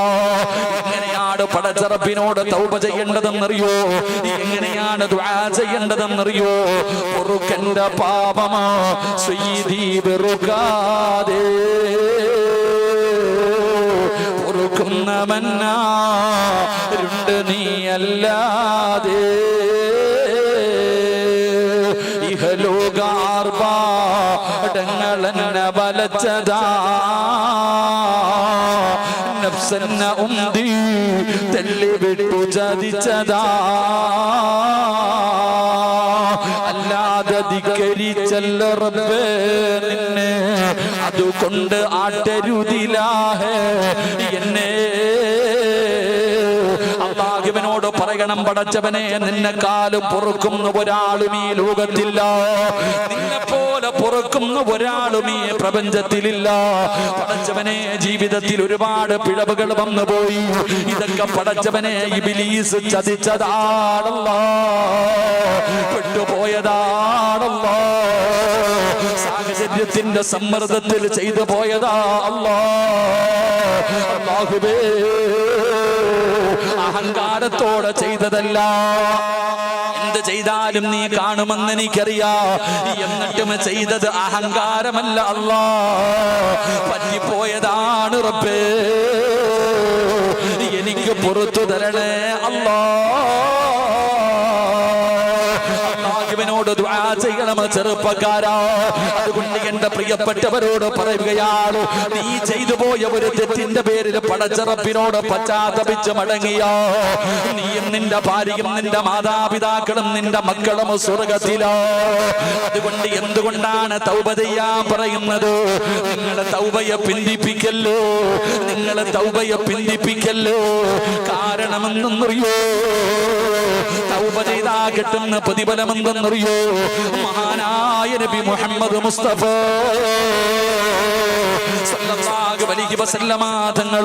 എങ്ങനെയാണ് പടച്ച റബ്ബിനോട് തൗബ ചെയ്യേണ്ടതെന്നറിയോ? എങ്ങനെയാണ് ദുആ ചെയ്യേണ്ടതെന്നറിയോ? പൊറുക്കന്റെ പാപമാ സ്വീതി വെറുക്കാതെ പൊറുക്കുന്നവനാരുണ്ട് നീയല്ലാതെ. ഇഹലോകാർഭാടങ്ങളെന്നെ വലച്ചതാ, നഫ്സെന്ന ഉന്തി തള്ളിവിട്ടു ചതിച്ചതാ. അല്ലാതെ ധിക്കരിച്ചല്ല റബ്ബേ നിന്നെ, അതുകൊണ്ട് ആട്ടരുതിലാഹേ എന്നെ. അല്ലാഹുവിനോട് പറയണം, പടച്ചവനെ നിന്നെക്കാളും പൊറുക്കുന്ന ഒരാളും ഈ ലോകത്തില്ല, നിന്നെ പോലെ പൊറുക്കുന്ന ഒരാളും ഈ പ്രപഞ്ചത്തിലില്ല. പടച്ചവനെ, ജീവിതത്തിൽ ഒരുപാട് പിഴവുകൾ വന്നുപോയി. ഇതൊക്കെ പടച്ചവനെ ഇബ്ലീസ് ചതിച്ചതാണല്ലോ, പെട്ടുപോയതാണല്ലോ, സാഹചര്യത്തിന്റെ സമ്മർദ്ദത്തിൽ ചെയ്തു പോയതാ. അല്ലാഹുവേ, അഹങ്കാരത്തോടെ ചെയ്തതല്ല. എന്ത് ചെയ്താലും നീ കാണുമെന്ന് എനിക്കറിയാ. എന്നിട്ടും ചെയ്തത് അഹങ്കാരമല്ല, അല്ലാ പറ്റിപ്പോയതാണ് റബ്ബേ. എനിക്ക് പുറത്തു തരണേ അല്ലാ. അല്ലാഹുവിനോട് ദുആ ചെയ്യണം ചെറുപ്പക്കാരാ. അതുകൊണ്ട് എന്റെ പ്രിയപ്പെട്ടവരോട് പറയുകയാണ്, നീ ചെയ്തു പോയ ഒരു തെറ്റിന്റെ പേരിൽ പടച്ച റബ്ബിനോട് പശ്ചാത്തപിച്ച് മടങ്ങിയ നീയും നിന്റെ ഭാര്യയും നിന്റെ മാതാപിതാക്കളും നിന്റെ മക്കളും സ്വർഗത്തിലോ. അതുകൊണ്ട് എന്തുകൊണ്ടാണ് തൗബ ചെയ്യാൻ പറയുന്നത്? നിങ്ങളെ തൗബയെ പിന്തിപ്പിക്കല്ലോ, നിങ്ങളെ തൗബയെ പിന്തിപ്പിക്കല്ലോ. കാരണമെന്നറിയോ? തൗബ ചെയ്താ കിട്ടുന്ന പ്രതിഫലമെന്തെന്നറിയോ? മഹാനായ നബി മുഹമ്മദ് മുസ്തഫ സല്ലല്ലാഹു അലൈഹി വസല്ലമ തങ്ങൾ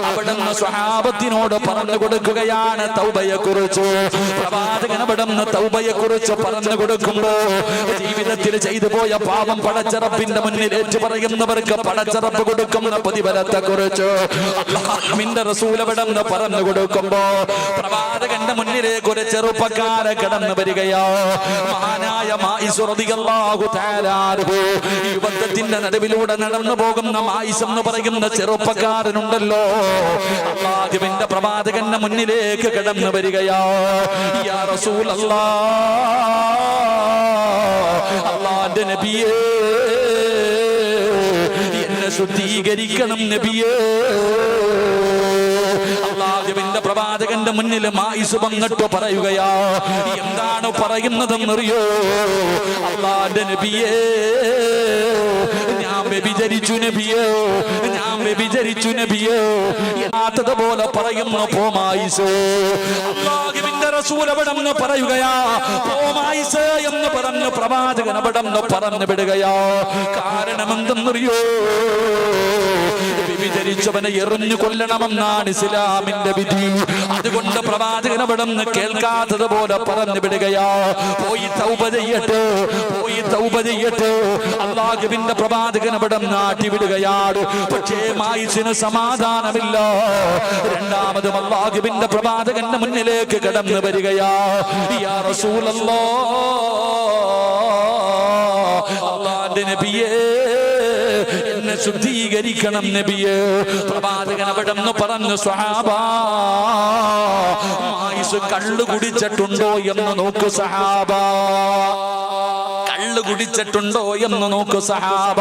അവിടുന്ന് സ്വഹാബത്തിനോട് പറഞ്ഞു കൊടുക്കുകയാണ് തൗബയെക്കുറിച്ച്. പ്രവാചകൻ അവിടുന്ന് തൗബയെക്കുറിച്ച് പറഞ്ഞു കൊടുക്കുമ്പോ ജീവിതത്തിൽ ചെയ്തു പോയ പാപം പടച്ച റബ്ബിന്റെ മുന്നിൽ ഏറ്റു പറയുന്നവർക്ക് പടച്ച റബ്ബ് കൊടുക്കുന്ന പ്രതിഫലത്തെ കുറിച്ച് അല്ലാഹുവിന്റെ റസൂൽ അവിടുന്ന് പറഞ്ഞു കൊടുക്കുമ്പോ പ്രവാചകന്റെ മുന്നിലേക്ക് ഒരു ചെറുപ്പക്കാരൻ കടന്നു വരികയോ. മഹാനായ മായിസ് റളിയല്ലാഹു തആല അൻഹു യുവത്വത്തിന്റെ നടുവിലൂടെ നടന്നു പോകുന്ന മായിസ് എന്ന് പറയുന്ന ചെറുപ്പക്കാരനുണ്ടല്ലോ, അല്ലാഹുവിന്റെ പ്രവാചകന്റെ മുന്നിലേക്ക് കടന്നു വരികയോ. യാ റസൂലല്ലാഹ്, അല്ലാഹുവിന്റെ നബിയേ, എന്നെ ശുദ്ധീകരിക്കണം നബിയേ. അല്ലാഹുവിന്റെ പ്രവാചകന്റെ മുന്നിൽ മായിസ് വന്നിട്ട് പറയുകയാ. എന്താണ് പറയുന്നതെന്നറിയോ? അല്ലാഹുവിന്റെ നബിയേ, ഞാൻ വ്യഭിചരിച്ചു നബിയേ, ഞാൻ വ്യഭിചരിച്ചു നബിയേ പോലെ പറയുന്നു പോമായിസ്. അല്ലാഹുവിന്റെ റസൂൽ അവിടെ നിന്ന് പറയുകയാ പോമായിസ് എന്ന് പറഞ്ഞു പ്രവാചകൻ അവിടെ നിന്ന് പറഞ്ഞു വിടുകയാ. കാരണം എന്തെന്നറിയോ? വ്യഭിചരിച്ചവനെ എറിഞ്ഞു കൊല്ലണമെന്നാണ് ഇസ്ലാമിന്റെ വിധി. അതുകൊണ്ട് പ്രവാചകൻ അവിടെ നിന്ന് കേൾക്കാത്തത് പോലെ പറഞ്ഞു വിടുകയാ. പോയി തൗബ ചെയ്യട്ടെ, പോയി തൗബ ചെയ്യട്ടെ. അല്ലാഹുവിന്റെ പ്രവാചകൻ അവിടെ നാട്ടി വിടുകയാണ്. പക്ഷേ മായിസിന് സമാധാനമില്ല. രണ്ടാമതും അല്ലാഹുവിന്റെ പ്രവാചകന്റെ മുന്നിലേക്ക് കടന്നു വരികയാ. യാ റസൂലല്ലാഹ്, അല്ലാഹുവിന്റെ നബിയേ, എന്നെ ശുദ്ധീകരിക്കണം നബിയേ. പ്രവാചകൻ അവിടെ നിന്ന് പറഞ്ഞു സ്വഹാബാ, മായിസ് കള്ളു കുടിച്ചിട്ടുണ്ടോ എന്ന് നോക്കൂ സഹാബാ, കള്ളു കുടിച്ചിട്ടുണ്ടോ എന്ന് നോക്കൂ സഹാബ.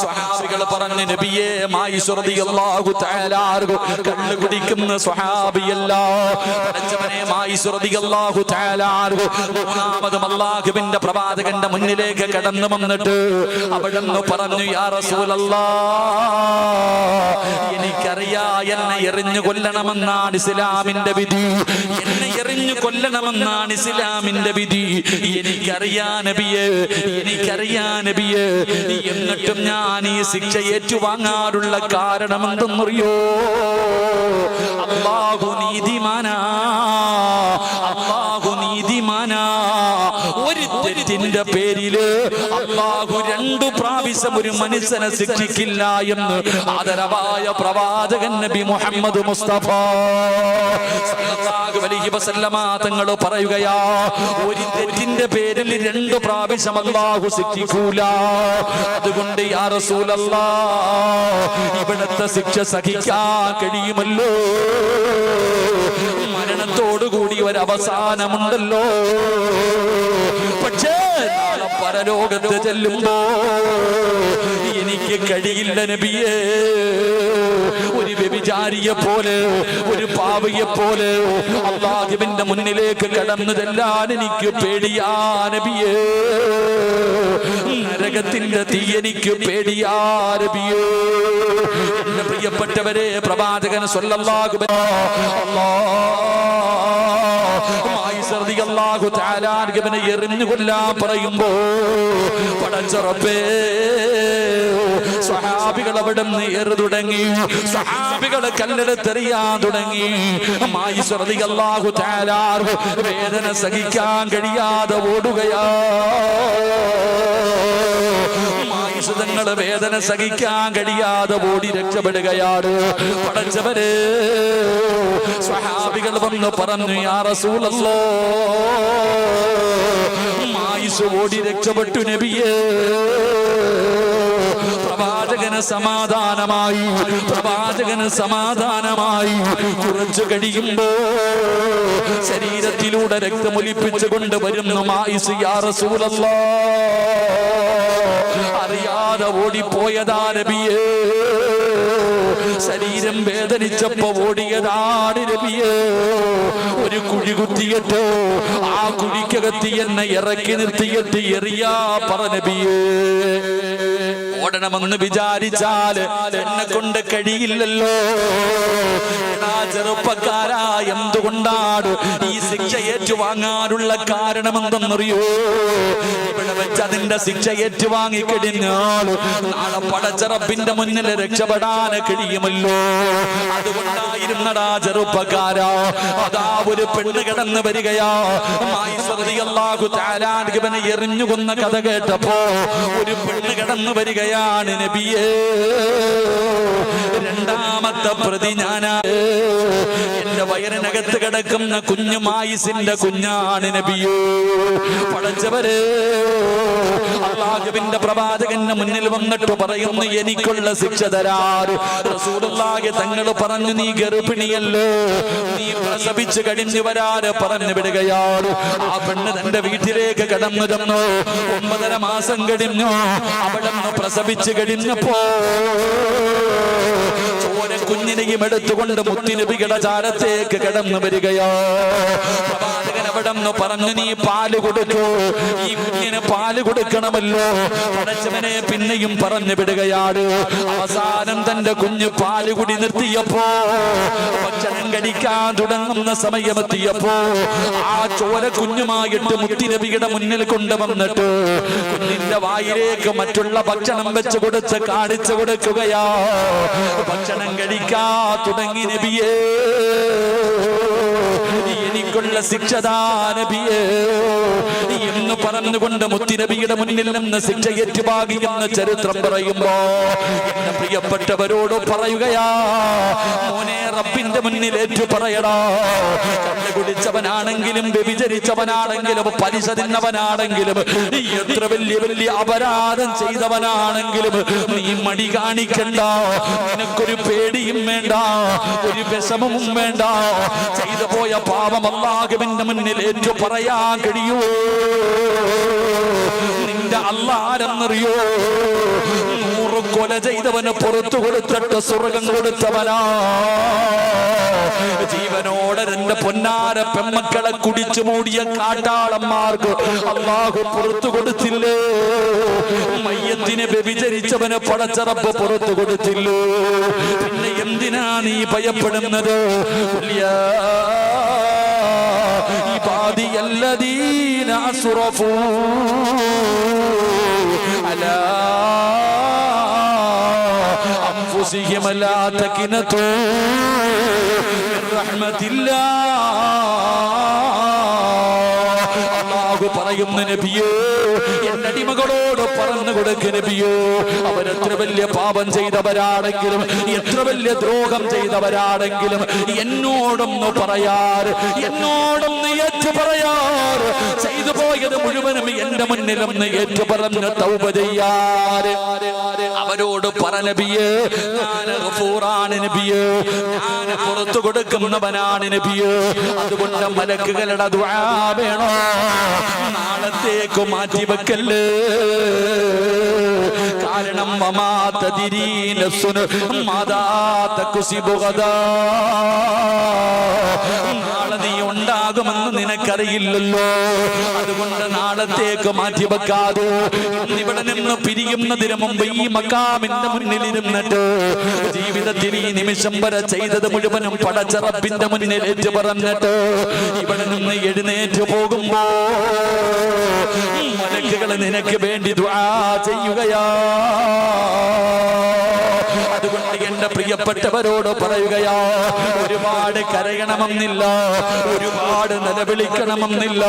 സ്വഹാബികൾ പറഞ്ഞു നബിയേ, മായിസ് റളിയല്ലാഹു തആല അൻഹു കള്ളു കുടിക്കുന്ന സ്വഹാബിയല്ല. പടച്ചവനെ, മായിസ് റളിയല്ലാഹു തആല അൻഹു മൂന്നാമതും അല്ലാഹുവിന്റെ പ്രവാചകന്റെ മുന്നിലേക്ക് കടന്നു വന്നിട്ട് അവിടുന്ന് പറഞ്ഞു യാ റസൂലല്ലാഹ്, എനിക്കറിയാ എന്നെ എറിഞ്ഞു കൊല്ലണമെന്നാണ് ഇസ്ലാമിന്റെ വിധി, എന്നെ എറിഞ്ഞു കൊല്ലണമെന്നാണ് ഇസ്ലാമിന്റെ വിധി. എനിക്കറിയാ നബിയേ, എനിക്കറിയാ നബിയേ. എന്നിട്ടും ഞാൻ ഈ ശിക്ഷ ഏറ്റുവാങ്ങാനുള്ള കാരണം എന്തെന്നറിയോ? അല്ലാഹു നീതിമാനാ, അല്ലാഹു നീതിമാനാ. ഒരു തെറ്റിന്റെ പേരില് അല്ലാഹു 2 പ്രാവശ്യം ഒരു മനുഷ്യനെ ശിക്ഷിക്കില്ല എന്ന് ആദരവായ പ്രവാചകൻ നബി മുഹമ്മദ് മുസ്തഫ സല്ലല്ലാഹു അലൈഹി വസല്ലമ തങ്ങൾ പറയുകയാ, ഒരു തെറ്റിന്റെ പേരിൽ 2 പ്രാവശ്യം അല്ലാഹു ശിക്ഷിക്കൂല. അതുകൊണ്ട് യാ റസൂലല്ലാഹ്, ഇവിടത്തെ ശിക്ഷ സഹിക്കാൻ കഴിയുമല്ലോ? മരണത്തോടുകൂടി ഒരു അവസാനമുണ്ടല്ലോ. പക്ഷേ നാളെ പരലോകത്ത് ചെല്ലുമ്പോ എനിക്ക് കഴിയില്ല നബിയേ. ഒരു വ്യഭിചാരിയെ പോലെ, ഒരു പാപിയെ പോലെ അല്ലാഹുവിന്റെ മുന്നിലേക്ക് കടന്നു ചെല്ലാൻ എനിക്ക് പേടിയാ നബിയേ. നരകത്തിന്റെ തീ എനിക്ക് പേടിയാ നബിയേ. എന്റെ പ്രിയപ്പെട്ടവരെ, പ്രവാചകൻ സ്വല്ലല്ലാഹു അലൈഹി വസല്ലം എറിഞ്ഞു കൊല്ലാൻ പറയുമ്പോ പടച്ച റബ്ബേ, സ്വഹാബികൾ അവിടെ നിന്ന് ഏറ് തുടങ്ങി, സ്വഹാബികളെ കല്ലെടുത്തെറിയാൻ തുടങ്ങി. മായിസ് റളിയല്ലാഹു തആല അൻഹു വേദന സഹിക്കാൻ കഴിയാതെ ഓടുകയാ. മായിസുതങ്ങള് വേദന സഹിക്കാൻ കഴിയാതെ ഓടി രക്ഷപ്പെടുകയാണ്. പടച്ചവരെ, സ്വഹാബികൾ വന്ന് പറഞ്ഞു യാ റസൂലല്ലാഹ്, മായിസ് ഓടി രക്ഷപ്പെട്ടു നബിയേ. പ്രവാചകന് സമാധാനമായി, പ്രവാചകന് സമാധാനമായി. കുറച്ചു കഴിയുമ്പോ ശരീരത്തിലൂടെ രക്തമൊലിപ്പിച്ചു കൊണ്ട് വരുന്നു മായിസ്. യാ റസൂലല്ലാഹ്, അറിയാതെ ഓടിപ്പോയതാ നബിയേ. ശരീരം വേദനിച്ചപ്പോ ഓടിയതാണ് നബിയേ. ഒരു കുഴി കുത്തിയിട്ട് ആ കുഴിക്കകത്തി എന്നെ ഇറക്കി നിർത്തിയിട്ട് എറിയാ പറ നബിയേ. ഓടണമെന്ന് വിചാരിച്ചാൽ എന്നെ കൊണ്ട് കഴിയില്ലല്ലോ. ചെറുപ്പക്കാരാ, എന്തുകൊണ്ടാണ് ഈ ശിക്ഷ ഏറ്റുവാങ്ങാനുള്ള കാരണം എന്തെന്നറിയോ? ഇവിടെ വെച്ച് അതിന്റെ ശിക്ഷ ഏറ്റുവാങ്ങി കഴിഞ്ഞാൽ നാളെ പടച്ചറപ്പിന്റെ മുന്നിൽ രക്ഷപ്പെടാൻ കഴിയുമല്ലോ. അതുകൊണ്ടായിരുന്നടാ ചെറുപ്പക്കാരാ, അതാ ഒരു പെണ്ണ് കിടന്നു വരികയാ. ഇവനെ എറിഞ്ഞു കൊന്ന കഥ കേട്ടപ്പോ ഒരു പെണ്ണ് കിടന്നു വരികയാണ്. നബിയേ, രണ്ടാമത്തെ പ്രതി ഞാനാ. എന്റെ വയറിനകത്ത് കിടക്കുന്ന കുഞ്ഞു മായിസിന്റെ കുഞ്ഞാണ് നബിയോ. പടച്ചവരെ, അല്ലാഹുവിന്റെ പ്രവാചകന്റെ മുന്നിൽ വന്നിട്ട് പറയുന്നു, എനിക്കുള്ള ശിക്ഷ തരാറ്. റസൂലുള്ളാഹി തങ്ങൾ പറഞ്ഞു, നീ ഗർഭിണിയല്ലോ, നീ പ്രസവിച്ചു കഴിഞ്ഞു വരാറ് പറഞ്ഞു വിടുകയാണ്. ആ പെണ്ണ് തന്റെ വീട്ടിലേക്ക് കടന്നു ചെന്നു. 9.5 മാസം കഴിഞ്ഞു. അവിടെ നിന്ന് പ്രസവിച്ചു കഴിഞ്ഞപ്പോ കുഞ്ഞിനെയും എടുത്തുകൊണ്ട് മുത്തുനബിയുടെ ചാരത്തേക്ക് കടന്നു വരികയോ. പ്രവാചകൻ അവിടെ നിന്ന് പറഞ്ഞു, നീ പാല് കൊടുക്കൂ, ഈ കുഞ്ഞിന് പാല് കൊടുക്കണമല്ലോ. പടച്ചവനെ പിന്നെയും പറഞ്ഞു വിടുകയാണ്. അവസാനം തന്റെ കുഞ്ഞ് പാല് കുടി നിർത്തിയപ്പോ, ഭക്ഷണം കഴിക്കാൻ തുടങ്ങുന്ന സമയമെത്തിയപ്പോ ആ ചോര കുഞ്ഞുമായിട്ട് മുത്തുനബിയുടെ മുന്നിൽ കൊണ്ടുവന്നിട്ട് കുഞ്ഞിന്റെ വായിലേക്ക് മറ്റുള്ള ഭക്ഷണം വെച്ച് കൊടുത്ത് കാണിച്ചു കൊടുക്കുകയാ. ഭക്ഷണം കഴിക്കാ തുടങ്ങി. നബിയേ, എനിക്കുള്ള ശിക്ഷതാ നബിയേ എന്ന് പറഞ്ഞുകൊണ്ട് മുത്തുനബിയുടെ മുന്നിൽ നിന്ന് ശിക്ഷ ഏറ്റുവാങ്ങി എന്ന് ചരിത്രം പറയുമ്പോ എന്റെ പ്രിയപ്പെട്ടവരോട് പറയുകയാ, മോനെ, റബ്ബിന്റെ മുന്നിൽ ഏറ്റു പറയടാ. കള്ളു കുടിച്ചവനാണെങ്കിലും വ്യഭിചരിച്ചവനാണെങ്കിലും പലിശ തിന്നവനാണെങ്കിലും എത്ര വലിയ വലിയ അപരാധം ചെയ്തവനാണെങ്കിലും നീ മടി കാണിക്കണ്ട. നിനക്കൊരു പേടിയും വേണ്ട, ഒരു വിഷമവും വേണ്ട. ചെയ്തു പോയ പാപം അല്ലാഹുവിന്റെ മുന്നിൽ ഏറ്റു പറയാൻ കഴിയൂ. നിന്റെ അല്ലാഹുവെന്നറിയോ? 100 കൊല ചെയ്തവന് പുറത്തു കൊടുത്തിട്ട് സ്വർഗം കൊടുത്തവനാ. ജീവനോടെ എന്റെ പൊന്നാര പെമ്മക്കളെ കുടിച്ചു മൂടിയ കാട്ടാളന്മാർക്ക് അല്ലാഹു പുറത്തു കൊടുത്തില്ലേ? മയ്യത്തിനെ വ്യഭിചരിച്ചവന് പടച്ചറപ്പ് പുറത്തു കൊടുത്തില്ലോ? പിന്നെ എന്തിനാ നീ ഭയപ്പെടുന്നത്? ഇബാദിയല്ലദീന അസ്റഫൂ അലാ അൻഫുസിഹിം ലാ തഖ്നതൂ മിർ റഹ്മത്തില്ലാഹ്. അല്ലാഹു പറയുന്നു, നബിയേ, എന്റെ അടിമകളോട് പറഞ്ഞു കൊടുക്ക് നബിയേ, അവരെത്ര വലിയ പാപം ചെയ്തവരാണെങ്കിലും എത്ര വലിയ ദ്രോഹം ചെയ്തവരാണെങ്കിലും എന്നോടൊന്ന് പറയാറ്, എന്നോടൊന്ന് ഏറ്റു പറയാറ്. ചെയ്തു പോയത് മുഴുവനും എന്റെ മുന്നിലൊന്ന് ഏറ്റു പറഞ്ഞ് തൗബ ചെയ്യാറ്. അവരോട് പറ നബിയേ, ഞാൻ ഗഫൂറാണ് നബിയേ, ഞാൻ പുറത്തു കൊടുക്കുന്നവനാണ് നബിയേ. അതുകൊണ്ട് മലക്കുകളുടെ ദുആ വേണോ? നാളത്തേക്ക് മാറ്റിവെക്കല്ലേ. കാരണം വമാ തദ്രീ നഫ്സുൻ മാദാ തക്സിബു ഗദാ. നാളെ നീ ഉണ്ടാകുമെന്ന് നിനക്കറിയില്ലല്ലോ. അതുകൊണ്ട് നാളത്തേക്ക് മാറ്റിവെക്കാതെ ഇവിടെ നിന്ന് പിരിയുന്നതിന് മുമ്പ് ഈ മക്കാമിന്റെ മുന്നിൽ ഇരുന്നിട്ട് ജീവിതത്തിൽ ഈ നിമിഷം വരെ ചെയ്തത് മുഴുവനും പടച്ച റബ്ബിന്റെ മുന്നിൽ ഏറ്റു പറഞ്ഞിട്ട് ഇവിടെ നിന്ന് എഴുന്നേറ്റ് പോകുമ്പോ മലക്കുകൾ നിനക്ക് വേണ്ടി ദുആ ചെയ്യുകയാ. അതുകൊണ്ട് എന്റെ പ്രിയപ്പെട്ടവരോട് പറയുകയാ, ഒരുപാട് കരയണമെന്നില്ല, ഒരുപാട് നിലവിളിക്കണമെന്നില്ല.